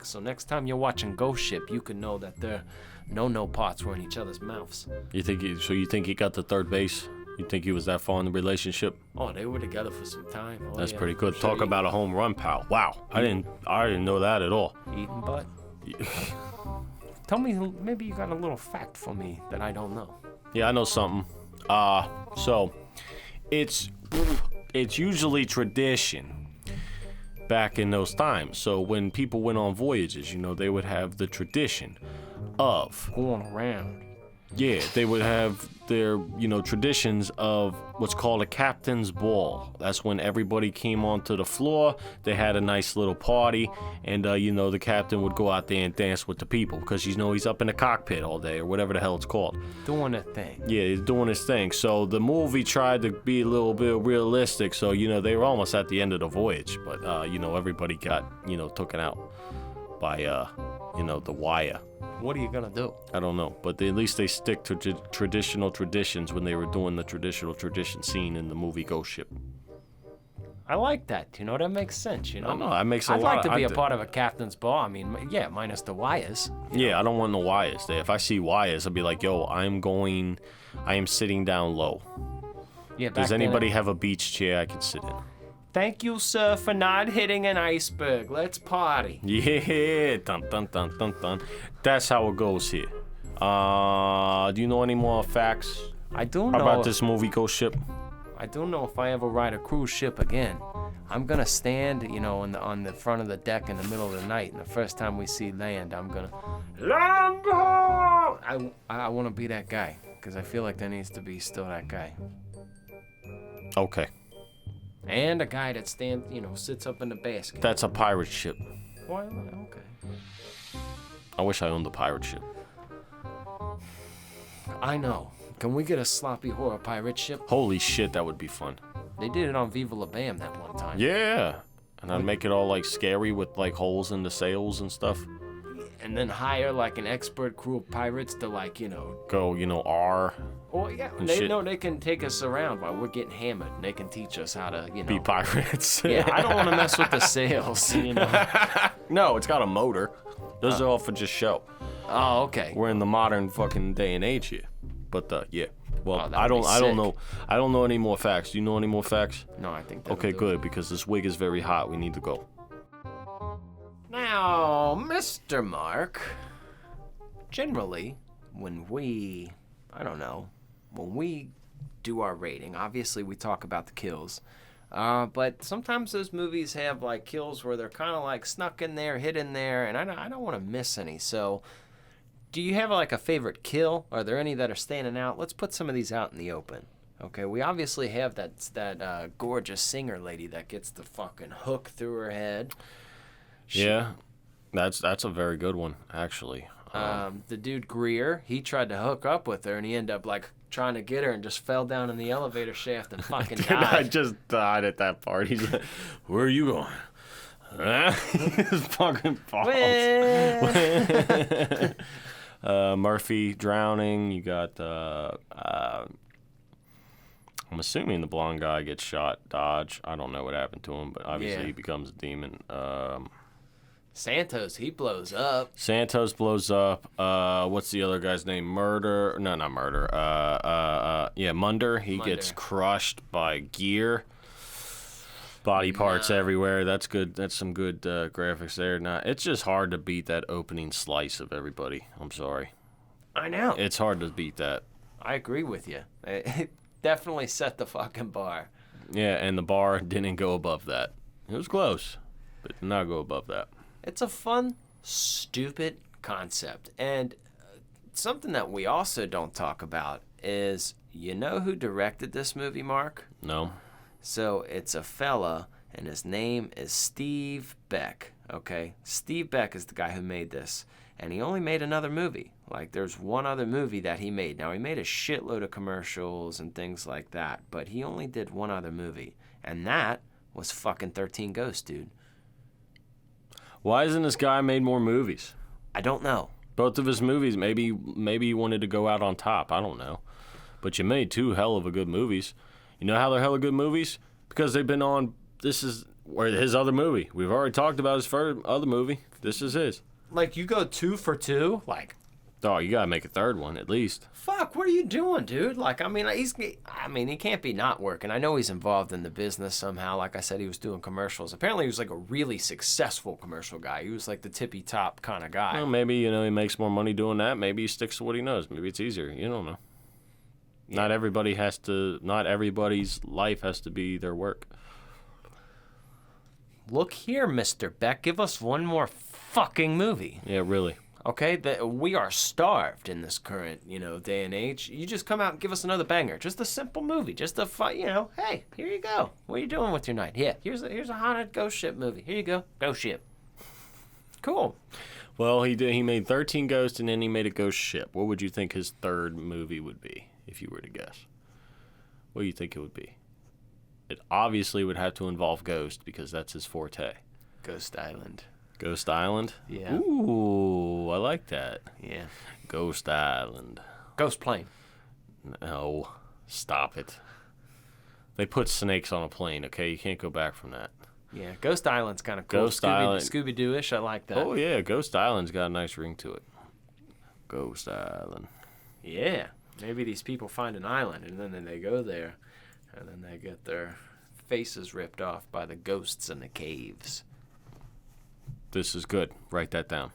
So next time you're watching Ghost Ship, you can know that their no parts were in each other's mouths. You think he got to third base? You think he was that far in the relationship? Oh, they were together for some time. Oh, That's pretty good. Talk about a home run, pal. Wow, I didn't know that at all. Eating butt. Tell me, maybe you got a little fact for me that I don't know. Yeah, I know something. So it's usually tradition back in those times. So when people went on voyages, they would have the tradition of going around. Yeah, they would have their, traditions of what's called a captain's ball. That's when everybody came onto the floor. They had a nice little party, and, the captain would go out there and dance with the people because, he's up in the cockpit all day or whatever the hell it's called. Doing a thing. Yeah, he's doing his thing. So the movie tried to be a little bit realistic. So, they were almost at the end of the voyage. But, everybody got, taken out by, the wire. What are you gonna do? I don't know, but at least they stick to traditional traditions when they were doing the traditional tradition scene in the movie Ghost Ship. I like that. That makes sense. I know that makes a lot. I'd like to be a part of a captain's ball. I mean, yeah, minus the wires. Yeah, I don't want no wires there. If I see wires, I'll be like, yo, I am sitting down low. Yeah. Does anybody have a beach chair I can sit in? Thank you, sir, for not hitting an iceberg. Let's party. Yeah, dun dun dun dun dun. That's how it goes here. Do you know any more facts I don't know about this movie Ghost Ship? I don't know if I ever ride a cruise ship again. I'm gonna stand, on the front of the deck in the middle of the night, and the first time we see land, I'm gonna land ho! I want to be that guy, because I feel like there needs to be still that guy, Okay. and a guy that sits up in the basket. That's a pirate ship. Why? Okay. I wish I owned a pirate ship. I know. Can we get a sloppy horror pirate ship? Holy shit, that would be fun. They did it on Viva La Bam that one time. Yeah. And I'd make it all like scary with like holes in the sails and stuff. And then hire like an expert crew of pirates to Go, R. Oh yeah, they can take us around while we're getting hammered, and they can teach us how to, Be pirates. Yeah, I don't want to mess with the sails, No, it's got a motor. Those are all for just show. Oh, okay. We're in the modern fucking day and age here. But yeah. Well, that'd I be don't know. sick. I don't know any more facts. Do you know any more facts? No, I think that'll Okay, do good, it. because this wig is very hot. We need to go. Now, Mr. Mark, generally, when we do our rating, obviously we talk about the kills. But sometimes those movies have like kills where they're kind of like snuck in there, hidden there, and I don't want to miss any. So, do you have like a favorite kill? Are there any that are standing out? Let's put some of these out in the open. Okay, we obviously have that gorgeous singer lady that gets the fucking hook through her head. Yeah, that's a very good one, actually. The dude Greer, he tried to hook up with her, and he ended up like trying to get her and just fell down in the elevator shaft and fucking died. I just died at that part. He's like, "Where are you going?" His fucking balls. Murphy drowning. You got. I'm assuming the blonde guy gets shot. Dodge. I don't know what happened to him, but obviously he becomes a demon. Santos, he blows up. Santos blows up. What's the other guy's name? Murder. No, not Murder. Yeah, Munder. He gets crushed by gear. Body parts everywhere. That's good. That's some good graphics there. Nah, it's just hard to beat that opening slice of everybody. I'm sorry. I know. It's hard to beat that. I agree with you. It definitely set the fucking bar. Yeah, and the bar didn't go above that. It was close, but did not go above that. It's a fun, stupid concept. And something that we also don't talk about is, you know who directed this movie, Mark? No. So it's a fella, and his name is Steve Beck, okay? Steve Beck is the guy who made this, and he only made another movie. Like, there's one other movie that he made. Now, he made a shitload of commercials and things like that, but he only did one other movie, and that was fucking 13 Ghosts, dude. Why isn't this guy made more movies? I don't know. Both of his movies, maybe he wanted to go out on top. I don't know. But you made two hell of a good movies. You know how they're hella good movies? Because they've been on, this is his other movie. We've already talked about his other movie. This is his. Like, you go 2 for 2? Like, oh, you gotta make a third one at least. fuck, what are you doing, dude? Like, he can't be not working. I know he's involved in the business somehow. Like I said, he was doing commercials. Apparently, he was like a really successful commercial guy. He was like the tippy top kind of guy. Well, maybe, he makes more money doing that. Maybe he sticks to what he knows. Maybe it's easier. You don't know. Yeah. Not everybody's life has to be their work. Look here, Mr. Beck. Give us one more fucking movie. Yeah, really. Okay, we are starved in this current, day and age. You just come out and give us another banger. Just a simple movie. Just a fun, hey, here you go. What are you doing with your night? Yeah, here's a haunted ghost ship movie. Here you go. Ghost ship. Cool. Well, he made 13 Ghosts and then he made a ghost ship. What would you think his third movie would be, if you were to guess? What do you think it would be? It obviously would have to involve ghost because that's his forte. Ghost Island. Ghost Island? Yeah. Ooh, I like that. Yeah. Ghost Island. Ghost Plane. No, stop it. They put snakes on a plane, okay? You can't go back from that. Yeah, Ghost Island's kind of cool. Ghost Island. Scooby-Doo-ish, I like that. Oh, yeah, Ghost Island's got a nice ring to it. Ghost Island. Yeah. Maybe these people find an island, and then they go there, and then they get their faces ripped off by the ghosts in the caves. This is good. Write that down.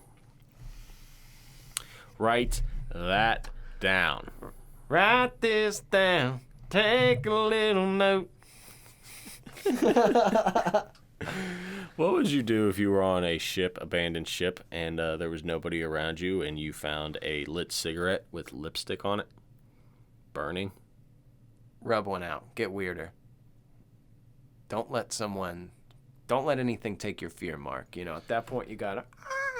Write that down. Write this down. Take a little note. What would you do if you were on a ship, abandoned ship, and there was nobody around you, and you found a lit cigarette with lipstick on it, burning? Rub one out. Get weirder. Don't let anything take your fear, Mark. At that point, you gotta...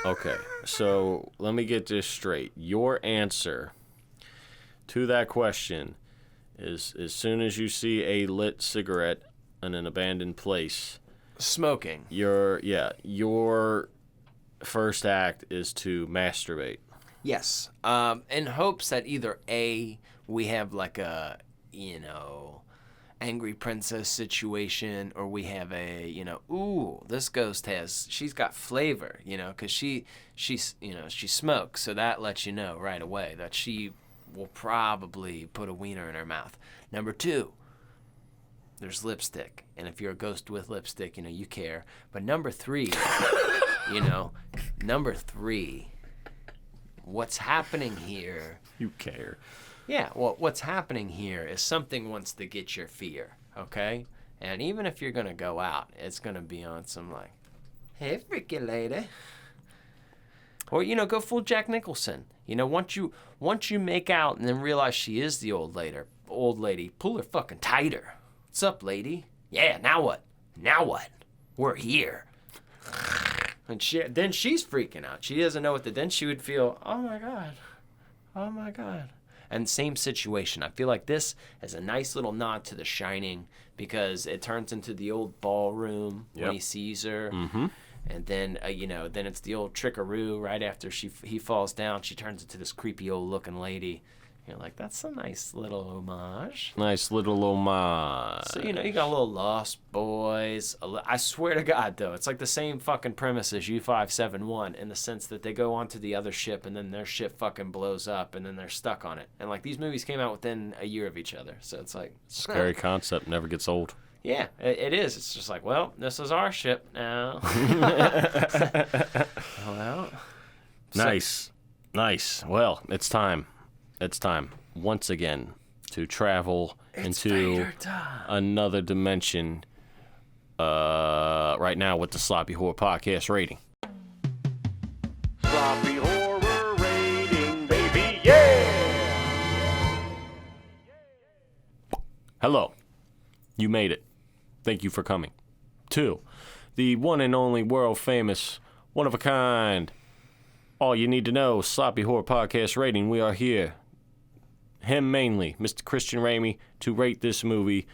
Okay, so let me get this straight. Your answer to that question is as soon as you see a lit cigarette in an abandoned place... Smoking. Your first act is to masturbate. Yes. In hopes that either A, we have like a, angry princess situation, or we have a, ooh, this ghost she's got flavor, because she smokes, so that lets you know right away that she will probably put a wiener in her mouth. Number 2, there's lipstick, and if you're a ghost with lipstick, you care. But number 3, what's happening here? You care. Yeah, well, what's happening here is something wants to get your fear, okay? And even if you're going to go out, it's going to be on some like, hey, freaky lady. Or, go full Jack Nicholson. Once you make out and then realize she is the old lady, pull her fucking tighter. What's up, lady? Yeah, now what? We're here. And then she's freaking out. She doesn't know what then she would feel, oh my God. And same situation. I feel like this is a nice little nod to The Shining because it turns into the old ballroom when he sees her. Mm-hmm. And then, then it's the old trickaroo right after he falls down. She turns into this creepy old looking lady. You're like, that's a nice little homage. So, you got a little Lost Boys. I swear to God, though, it's like the same fucking premise as U-571 in the sense that they go onto the other ship and then their ship fucking blows up and then they're stuck on it. And, like, these movies came out within a year of each other. So it's like... Scary concept. Never gets old. Yeah, it is. It's just like, well, this is our ship now. Well... Nice. Well, it's time. It's time once again to travel into another dimension right now with the Sloppy Horror Podcast rating. Sloppy Horror rating, baby, yeah! Hello. You made it. Thank you for coming. 2, the one and only world famous, one of a kind, all you need to know, Sloppy Horror Podcast rating. We are here. Him mainly, Mr. Christian Ramey, to rate this movie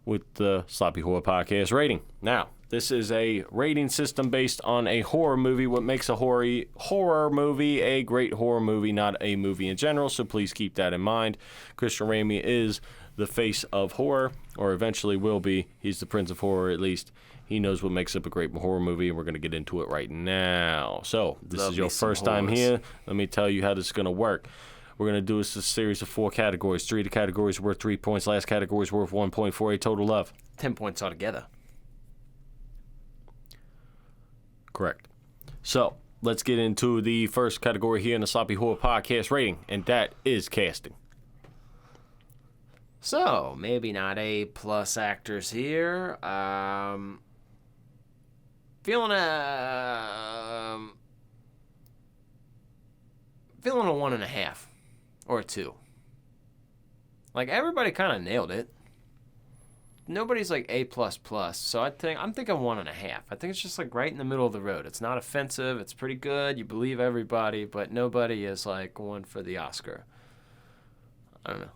with the Sloppy Horror Podcast rating. Now, this is a rating system based on a horror movie. What makes a horror movie a great horror movie, not a movie in general, so please keep that in mind. Christian Ramey is the face of horror, or eventually will be. He's the prince of horror, at least. He knows what makes up a great horror movie, and we're going to get into it right now. So, this is your first time here. Let me tell you how this is going to work. We're going to do this a series of 4 categories. 3 of the categories worth 3 points. Last category is worth 1 point for a total of 10 points altogether. Correct. So, let's get into the first category here in the Sloppy Horror Podcast rating, and that is casting. So, maybe not A+ actors here. Feeling a 1.5 or a 2. Like, everybody kind of nailed it. Nobody's like A++, so I'm thinking 1.5. I think it's just like right in the middle of the road. It's not offensive. It's pretty good. You believe everybody, but nobody is like going for the Oscar. I don't know.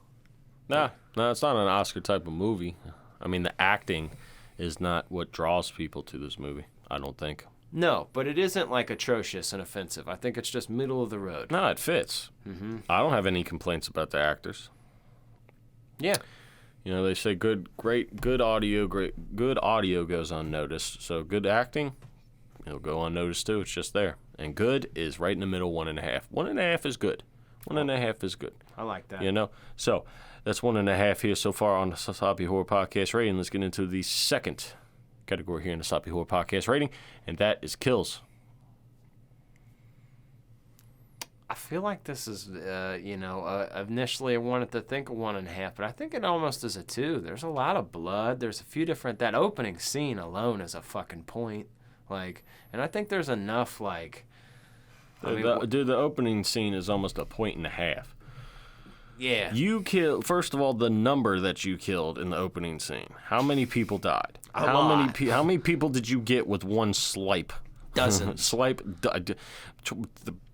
No, it's not an Oscar type of movie. I mean, the acting is not what draws people to this movie, I don't think. No, but it isn't like atrocious and offensive. I think it's just middle of the road. No, it fits. Mm-hmm. I don't have any complaints about the actors. Yeah. You know, they say good audio goes unnoticed. So good acting, it'll go unnoticed too. It's just there. And good is right in the middle, 1.5. 1.5 is good. 1.5 is good. I like that. You know? So that's 1.5 here so far on the Sloppy Horror Podcast rating. Let's get into the second category here in the Sloppy Horror Podcast rating, and that is kills. I feel like this is, initially I wanted to think a 1.5, but I think it almost is a 2. There's a lot of blood. There's a few different. That opening scene alone is a fucking point. Like, and I think there's enough like. The opening scene is almost a 1.5. Yeah. You killed. First of all, the number that you killed in the opening scene. How many people died? A lot. How many people did you get with one swipe? Dozens. Swipe.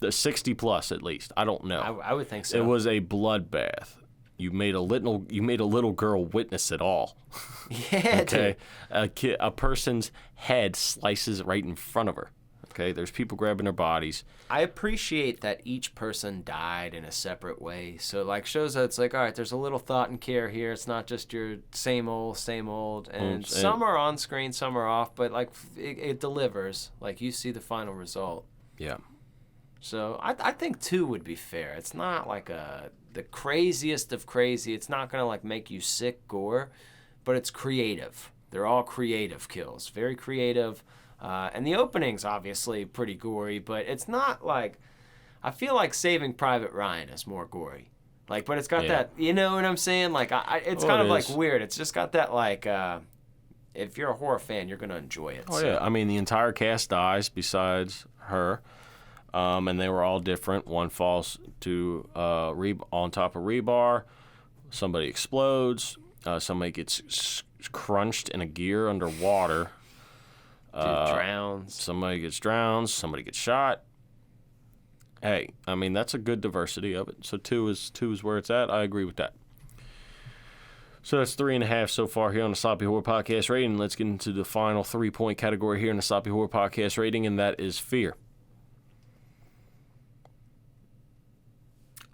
60 plus at least. I don't know. I would think so. It was a bloodbath. You made a little girl witness it all. Yeah. Okay. Dude. A person's head slices right in front of her. Okay. There's people grabbing their bodies. I appreciate that each person died in a separate way. So, like, shows that it's like, all right, there's a little thought and care here. It's not just your same old. And some are on screen, some are off, but, like, it delivers. Like, you see the final result. Yeah. So, I think 2 would be fair. It's not like the craziest of crazy. It's not going to, like, make you sick gore, but it's creative. They're all creative kills. Very creative. And the opening's obviously pretty gory, but it's not like, I feel like Saving Private Ryan is more gory. Like, but it's got that, you know what I'm saying? Like, it's kind of like weird. It's just got that, like, if you're a horror fan, you're going to enjoy it. Oh, yeah. I mean, the entire cast dies besides her, and they were all different. One falls to on top of rebar. Somebody explodes. Somebody gets crunched in a gear underwater. Dude drowns. Somebody gets drowned. Somebody gets shot. Hey, I mean, that's a good diversity of it. So 2 is where it's at. I agree with that. So that's 3.5 so far here on the Sloppy Horror Podcast rating. Let's get into the final 3-point category here in the Sloppy Horror Podcast rating, and that is fear.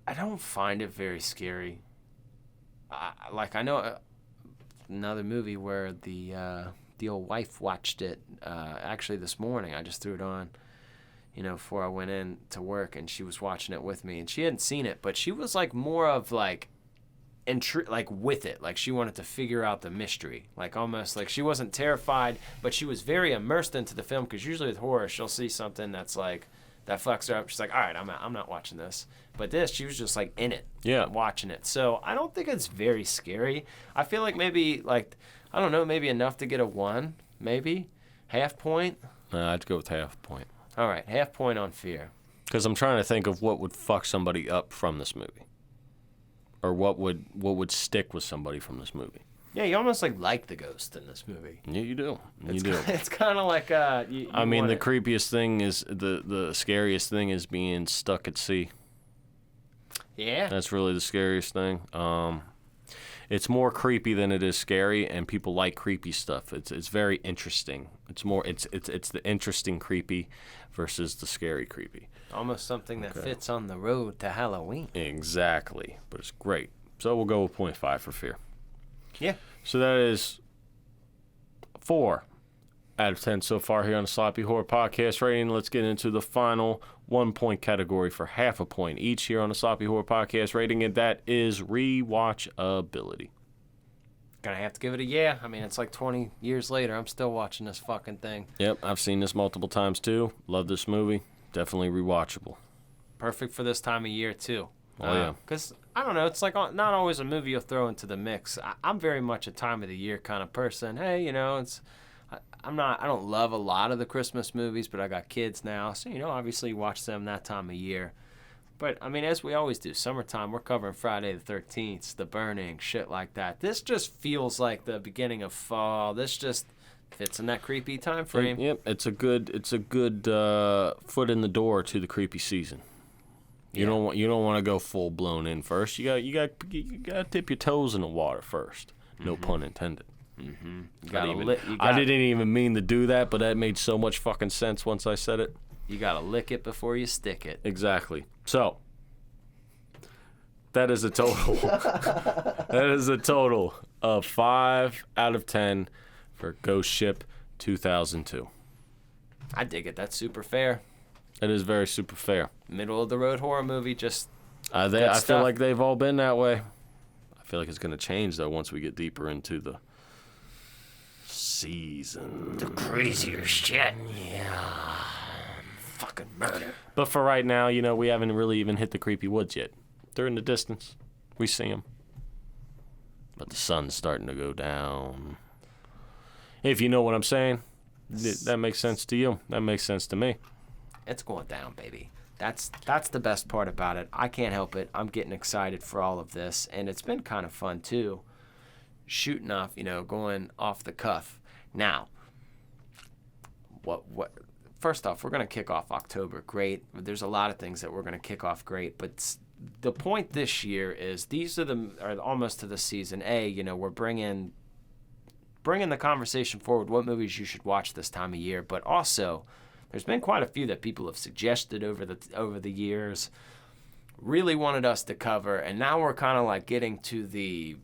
I don't find it very scary. I know another movie where the old wife watched it actually this morning. I just threw it on, before I went in to work, and she was watching it with me, and she hadn't seen it, but she was like more of like with it, like she wanted to figure out the mystery, like almost like she wasn't terrified, but she was very immersed into the film, because usually with horror she'll see something that's like that fucks her up. She's like, all right, I'm not watching this. But this, she was just like in it, watching it. So I don't think it's very scary. I feel like maybe like, I don't know, maybe enough to get a 1, maybe half point. I'd go with half point. All right, half point on fear. Because I'm trying to think of what would fuck somebody up from this movie, or what would stick with somebody from this movie. Yeah, you almost like the ghost in this movie. Yeah, you do. It's kind of like I mean, the creepiest thing is the scariest thing is being stuck at sea. Yeah. That's really the scariest thing. It's more creepy than it is scary, and people like creepy stuff. It's very interesting. It's the interesting creepy versus the scary creepy. Almost something that fits on the road to Halloween. Exactly, but it's great. So we'll go with 0.5 for fear. Yeah. So that is 4 out of 10 so far here on the Sloppy Horror Podcast rating. Let's get into the final 1-point category for half a point each here on the Sloppy Horror Podcast rating, and that is rewatchability. Gonna have to give it a yeah. I mean, it's like 20 years later. I'm still watching this fucking thing. Yep, I've seen this multiple times too. Love this movie. Definitely rewatchable. Perfect for this time of year too. Oh, yeah. Because, I don't know, it's like not always a movie you'll throw into the mix. I'm very much a time of the year kind of person. Hey, I don't love a lot of the Christmas movies, but I got kids now. So, obviously watch them that time of year. But, I mean, as we always do, summertime, we're covering Friday the 13th, The Burning, shit like that. This just feels like the beginning of fall. This just fits in that creepy time frame. Yep, it's a good foot in the door to the creepy season. You don't want to go full blown in first. You got to dip your toes in the water first. No pun intended. Mm-hmm. I didn't even mean to do that, but that made so much fucking sense once I said it. You gotta lick it before you stick it. Exactly. So that is a total. That is a total of 5 out of 10 for Ghost Ship 2002. I dig it. That's super fair. It is very super fair. Middle of the road horror movie. Just I feel like they've all been that way. I feel like it's gonna change though once we get deeper into the season. The crazier shit. Yeah. fucking murder. But for right now, we haven't really even hit the creepy woods yet. They're in the distance. We see them. But the sun's starting to go down. If you know what I'm saying, that makes sense to you. That makes sense to me. It's going down, baby. That's the best part about it. I can't help it. I'm getting excited for all of this, and it's been kind of fun too. Shooting off, going off the cuff. Now, what? First off, we're gonna kick off October great. There's a lot of things that we're gonna kick off great, but the point this year is these are almost to the season. We're bringing the conversation forward. What movies you should watch this time of year, but also. There's been quite a few that people have suggested over the years, really wanted us to cover, and now we're kind of like getting to the,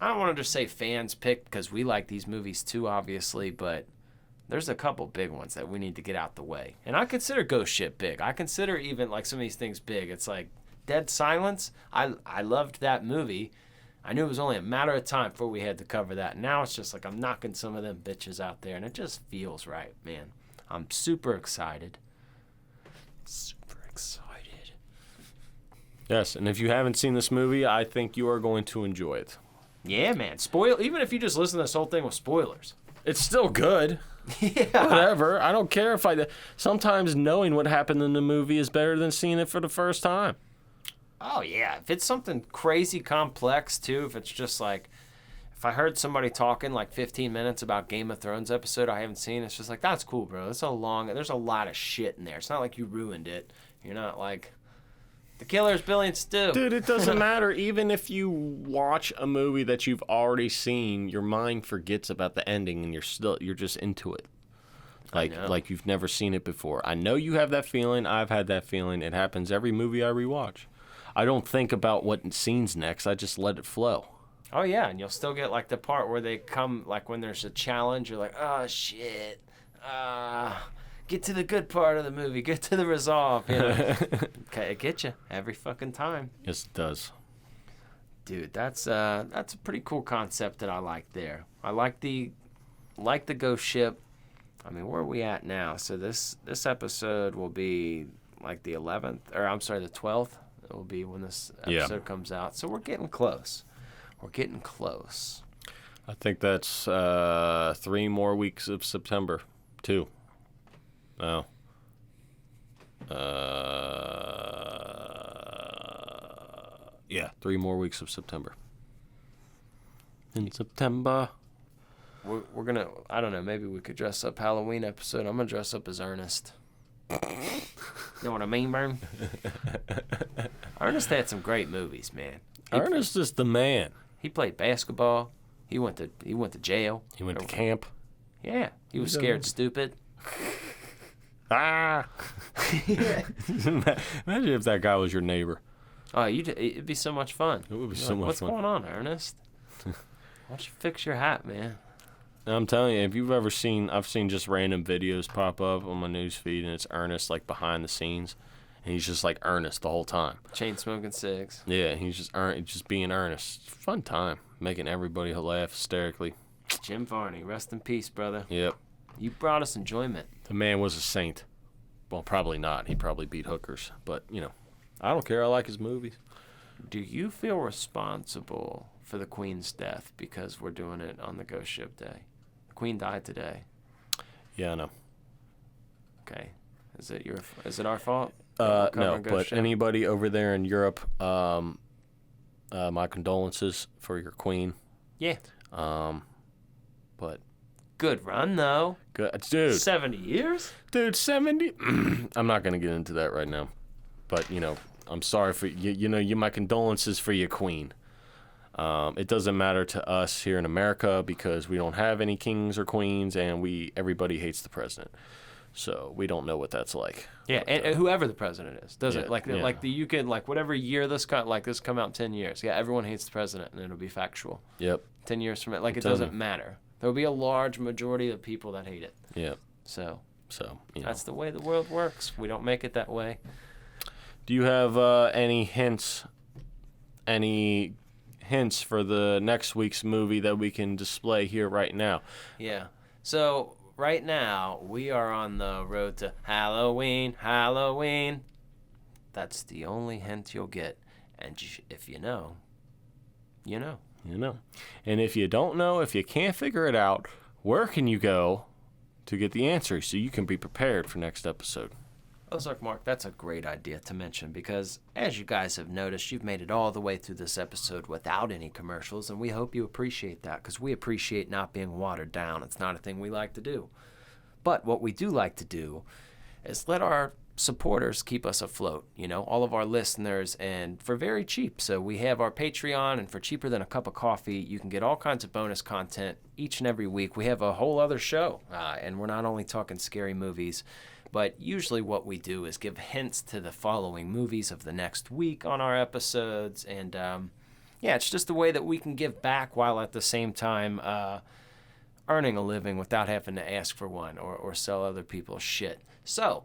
I don't want to just say fans pick because we like these movies too, obviously, but there's a couple big ones that we need to get out the way. And I consider Ghost Ship big. I consider even like some of these things big. It's like Dead Silence. I loved that movie. I knew it was only a matter of time before we had to cover that. Now it's just like I'm knocking some of them bitches out there, and it just feels right, man. I'm super excited. Super excited. Yes, and if you haven't seen this movie, I think you are going to enjoy it. Yeah, man. Even if you just listen to this whole thing with spoilers. It's still good. Yeah. Whatever. I don't care if sometimes knowing what happened in the movie is better than seeing it for the first time. Oh, yeah. If it's something crazy complex, too, if it's just like, if I heard somebody talking like 15 minutes about Game of Thrones episode I haven't seen, it's just like, that's cool, bro. There's a lot of shit in there. It's not like you ruined it. You're not like, the killer's Billy and Stu. Dude, it doesn't matter. Even if you watch a movie that you've already seen, your mind forgets about the ending and you're just into it. Like you've never seen it before. I know you have that feeling. I've had that feeling. It happens every movie I rewatch. I don't think about what scene's next. I just let it flow. Oh, yeah, and you'll still get, like, the part where they come, like, when there's a challenge, you're like, oh, shit. Get to the good part of the movie. Get to the resolve. Okay, it gets you every fucking time. Yes, it does. Dude, that's a pretty cool concept that I like there. I like the ghost ship. I mean, where are we at now? So this episode will be, like, the 11th, or I'm sorry, the 12th. It will be when this episode comes out. So we're getting close. We're getting close. I think that's 3 more weeks of September. 2. Oh. Yeah, 3 more weeks of September. In September. We're going to, I don't know, maybe we could dress up Halloween episode. I'm going to dress up as Ernest. You know what I mean, Bern? Ernest had some great movies, man. Ernest is the man. He played basketball. He went to jail. He went to camp. Yeah, he was scared stupid. Ah! Imagine if that guy was your neighbor. Oh, it'd be so much fun. It would be so much What's fun. going on, Ernest? Why don't you fix your hat, man? I'm telling you, if you've ever seen, I've seen just random videos pop up on my news feed, and it's Ernest like behind the scenes, and he's just like Ernest the whole time. Chain smoking cigs. Yeah, he's just being Ernest. Fun time, making everybody laugh hysterically. Jim Varney, rest in peace, brother. Yep. You brought us enjoyment. The man was a saint. Well, probably not. He probably beat hookers, but I don't care. I like his movies. Do you feel responsible for the Queen's death because we're doing it on the Ghost Ship Day? The Queen died today. Yeah, I know. Okay. Is it our fault? No, but anybody over there in Europe, my condolences for your queen. Yeah. But good run though. Good, dude. 70 years? Dude, 70. I'm not gonna get into that right now, but I'm sorry for you. My condolences for your queen. It doesn't matter to us here in America because we don't have any kings or queens, and everybody hates the president. So we don't know what that's like. Yeah, and whoever the president is, doesn't Yeah, like yeah. like you can like whatever year this come out in 10 years. Yeah, everyone hates the president, and it'll be factual. Yep. 10 years from it, like it doesn't matter. There will be a large majority of people that hate it. Yep. So That's the way the world works. We don't make it that way. Do you have any hints for the next week's movie that we can display here right now? Yeah. So right now, we are on the road to Halloween, Halloween. That's the only hint you'll get. And if you know, you know. You know. And if you don't know, if you can't figure it out, where can you go to get the answer so you can be prepared for next episode? Ozark Mark, that's a great idea to mention because, as you guys have noticed, you've made it all the way through this episode without any commercials, and we hope you appreciate that because we appreciate not being watered down. It's not a thing we like to do. But what we do like to do is let our supporters keep us afloat, you know, all of our listeners, and for very cheap. So we have our Patreon, and for cheaper than a cup of coffee, you can get all kinds of bonus content each and every week. We have a whole other show, and we're not only talking scary movies, but usually what we do is give hints to the following movies of the next week on our episodes. And yeah, it's just a way that we can give back while at the same time earning a living without having to ask for one or sell other people's shit. So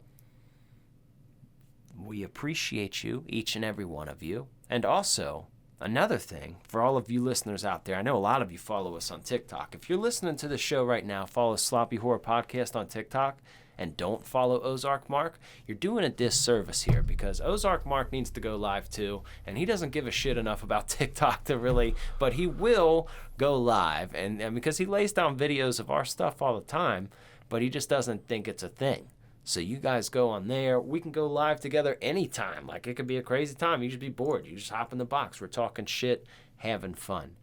we appreciate you, each and every one of you. And also, another thing, for all of you listeners out there, I know a lot of you follow us on TikTok. If you're listening to the show right now, follow Sloppy Horror Podcast on TikTok, and don't follow Ozark Mark, you're doing a disservice here because Ozark Mark needs to go live too, and he doesn't give a shit enough about TikTok to really, but he will go live, and because he lays down videos of our stuff all the time, but he just doesn't think it's a thing. So you guys go on there. We can go live together anytime. Like, it could be a crazy time. You just be bored. You just hop in the box. We're talking shit, having fun.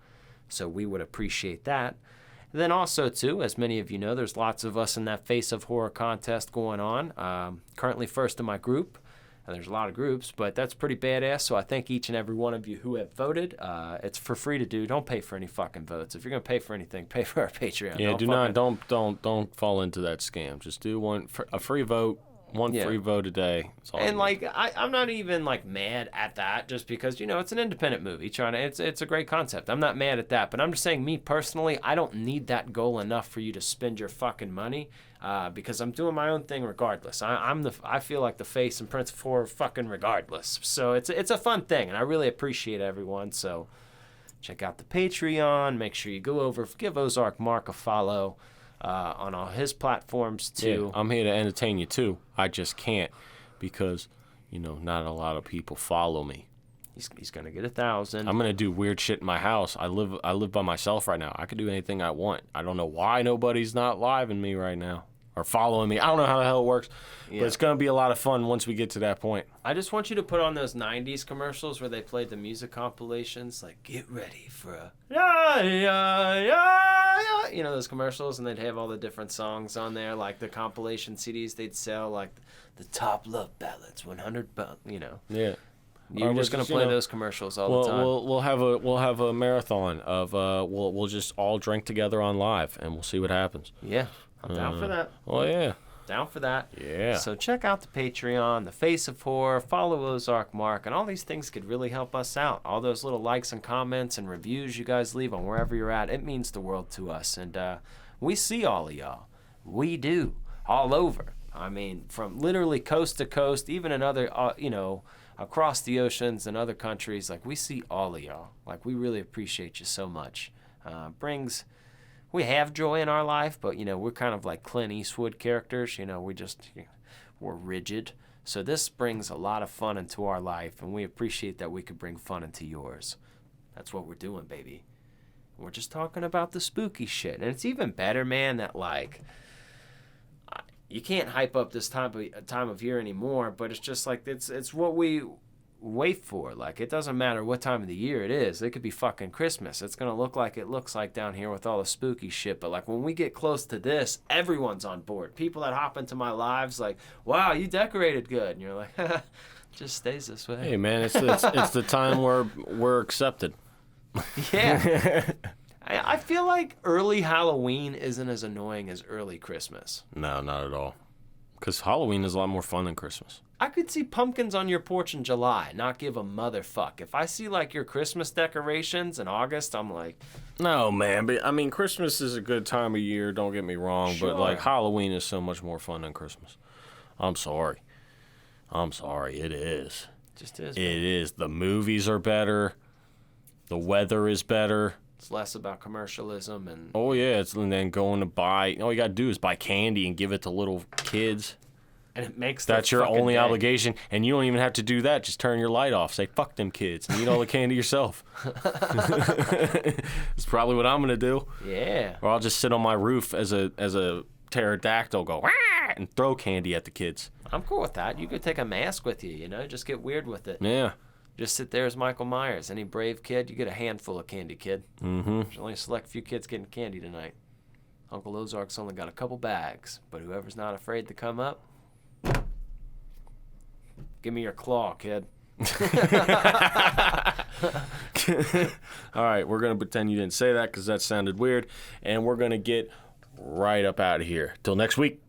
So we would appreciate that. And then also, too, as many of you know, there's lots of us in that Face of Horror contest going on. Currently first in my group. And there's a lot of groups, but that's pretty badass. So I thank each and every one of you who have voted. It's for free to do. Don't pay for any fucking votes. If you're gonna pay for anything, pay for our Patreon. Yeah, don't fall into that scam. Just do a free vote. One free vote a day. And like I'm not even like mad at that just because, you know, it's an independent movie it's a great concept. I'm not mad at that, but I'm just saying, me personally, I don't need that goal enough for you to spend your fucking money because I'm doing my own thing regardless. I feel like the face and Prince for fucking regardless. So it's a fun thing, and I really appreciate everyone. So check out the Patreon. Make sure you go over, give Ozark Mark a follow. On all his platforms too. Yeah, I'm here to entertain you too. I just can't because, you know, not a lot of people follow me. He's gonna get 1,000. I'm gonna do weird shit in my house. I live by myself right now. I can do anything I want. I don't know why nobody's not living me right now or following me. I don't know how the hell it works, but it's gonna be a lot of fun once we get to that point. I just want you to put on those '90s commercials where they played the music compilations, like "Get ready for a yeah yeah yeah," you know, those commercials, and they'd have all the different songs on there, like the compilation CDs they'd sell, like the top love ballads, 100, you know. Yeah. You're just gonna play those commercials all the time. We'll have a marathon of we'll just all drink together on live, and we'll see what happens. Yeah, I'm down for that. Oh yeah. Down for that. Yeah. So check out the Patreon, the Face of Horror, follow Ozark Mark, and all these things could really help us out. All those little likes and comments and reviews you guys leave on wherever you're at, it means the world to us. And we see all of y'all. We do. All over. I mean, from literally coast to coast, even in other, you know, across the oceans and other countries. Like, we see all of y'all. Like, we really appreciate you so much. We have joy in our life, but, you know, we're kind of like Clint Eastwood characters. You know, we're rigid. So this brings a lot of fun into our life, and we appreciate that we could bring fun into yours. That's what we're doing, baby. We're just talking about the spooky shit. And it's even better, man, that, like, you can't hype up this time of year anymore, but it's just like, it's what we wait for. Like, it doesn't matter what time of the year it is. It could be fucking Christmas. It's gonna look like it looks like down here with all the spooky shit. But like, when we get close to this, everyone's on board. People that hop into my lives like, wow, you decorated good, and you're like, just stays this way. Hey man, it's the time where we're accepted. Yeah. I feel like early Halloween isn't as annoying as early Christmas. No, not at all. Because Halloween is a lot more fun than Christmas. I could see pumpkins on your porch in July, not give a motherfuck. If I see, like, your Christmas decorations in August, I'm like... No, man, but, I mean, Christmas is a good time of year, don't get me wrong, Sure. but, like, Halloween is so much more fun than Christmas. I'm sorry, it is. Just is. It is. The movies are better. The weather is better. It's less about commercialism and Oh yeah, and then going to buy. All you gotta do is buy candy and give it to little kids. it makes their That's your fucking only day. obligation, and you don't even have to do that. Just turn your light off. Say fuck them kids and eat all the candy yourself. That's probably what I'm gonna do. Yeah. Or I'll just sit on my roof as a pterodactyl, go "Wah!" and throw candy at the kids. I'm cool with that. You could take a mask with you, you know, just get weird with it. Yeah. Just sit there as Michael Myers. Any brave kid, you get a handful of candy, kid. Mm-hmm. There's only a select few kids getting candy tonight. Uncle Ozark's only got a couple bags, but whoever's not afraid to come up, give me your claw, kid. All right, we're gonna pretend you didn't say that because that sounded weird, and we're gonna get right up out of here. Till next week.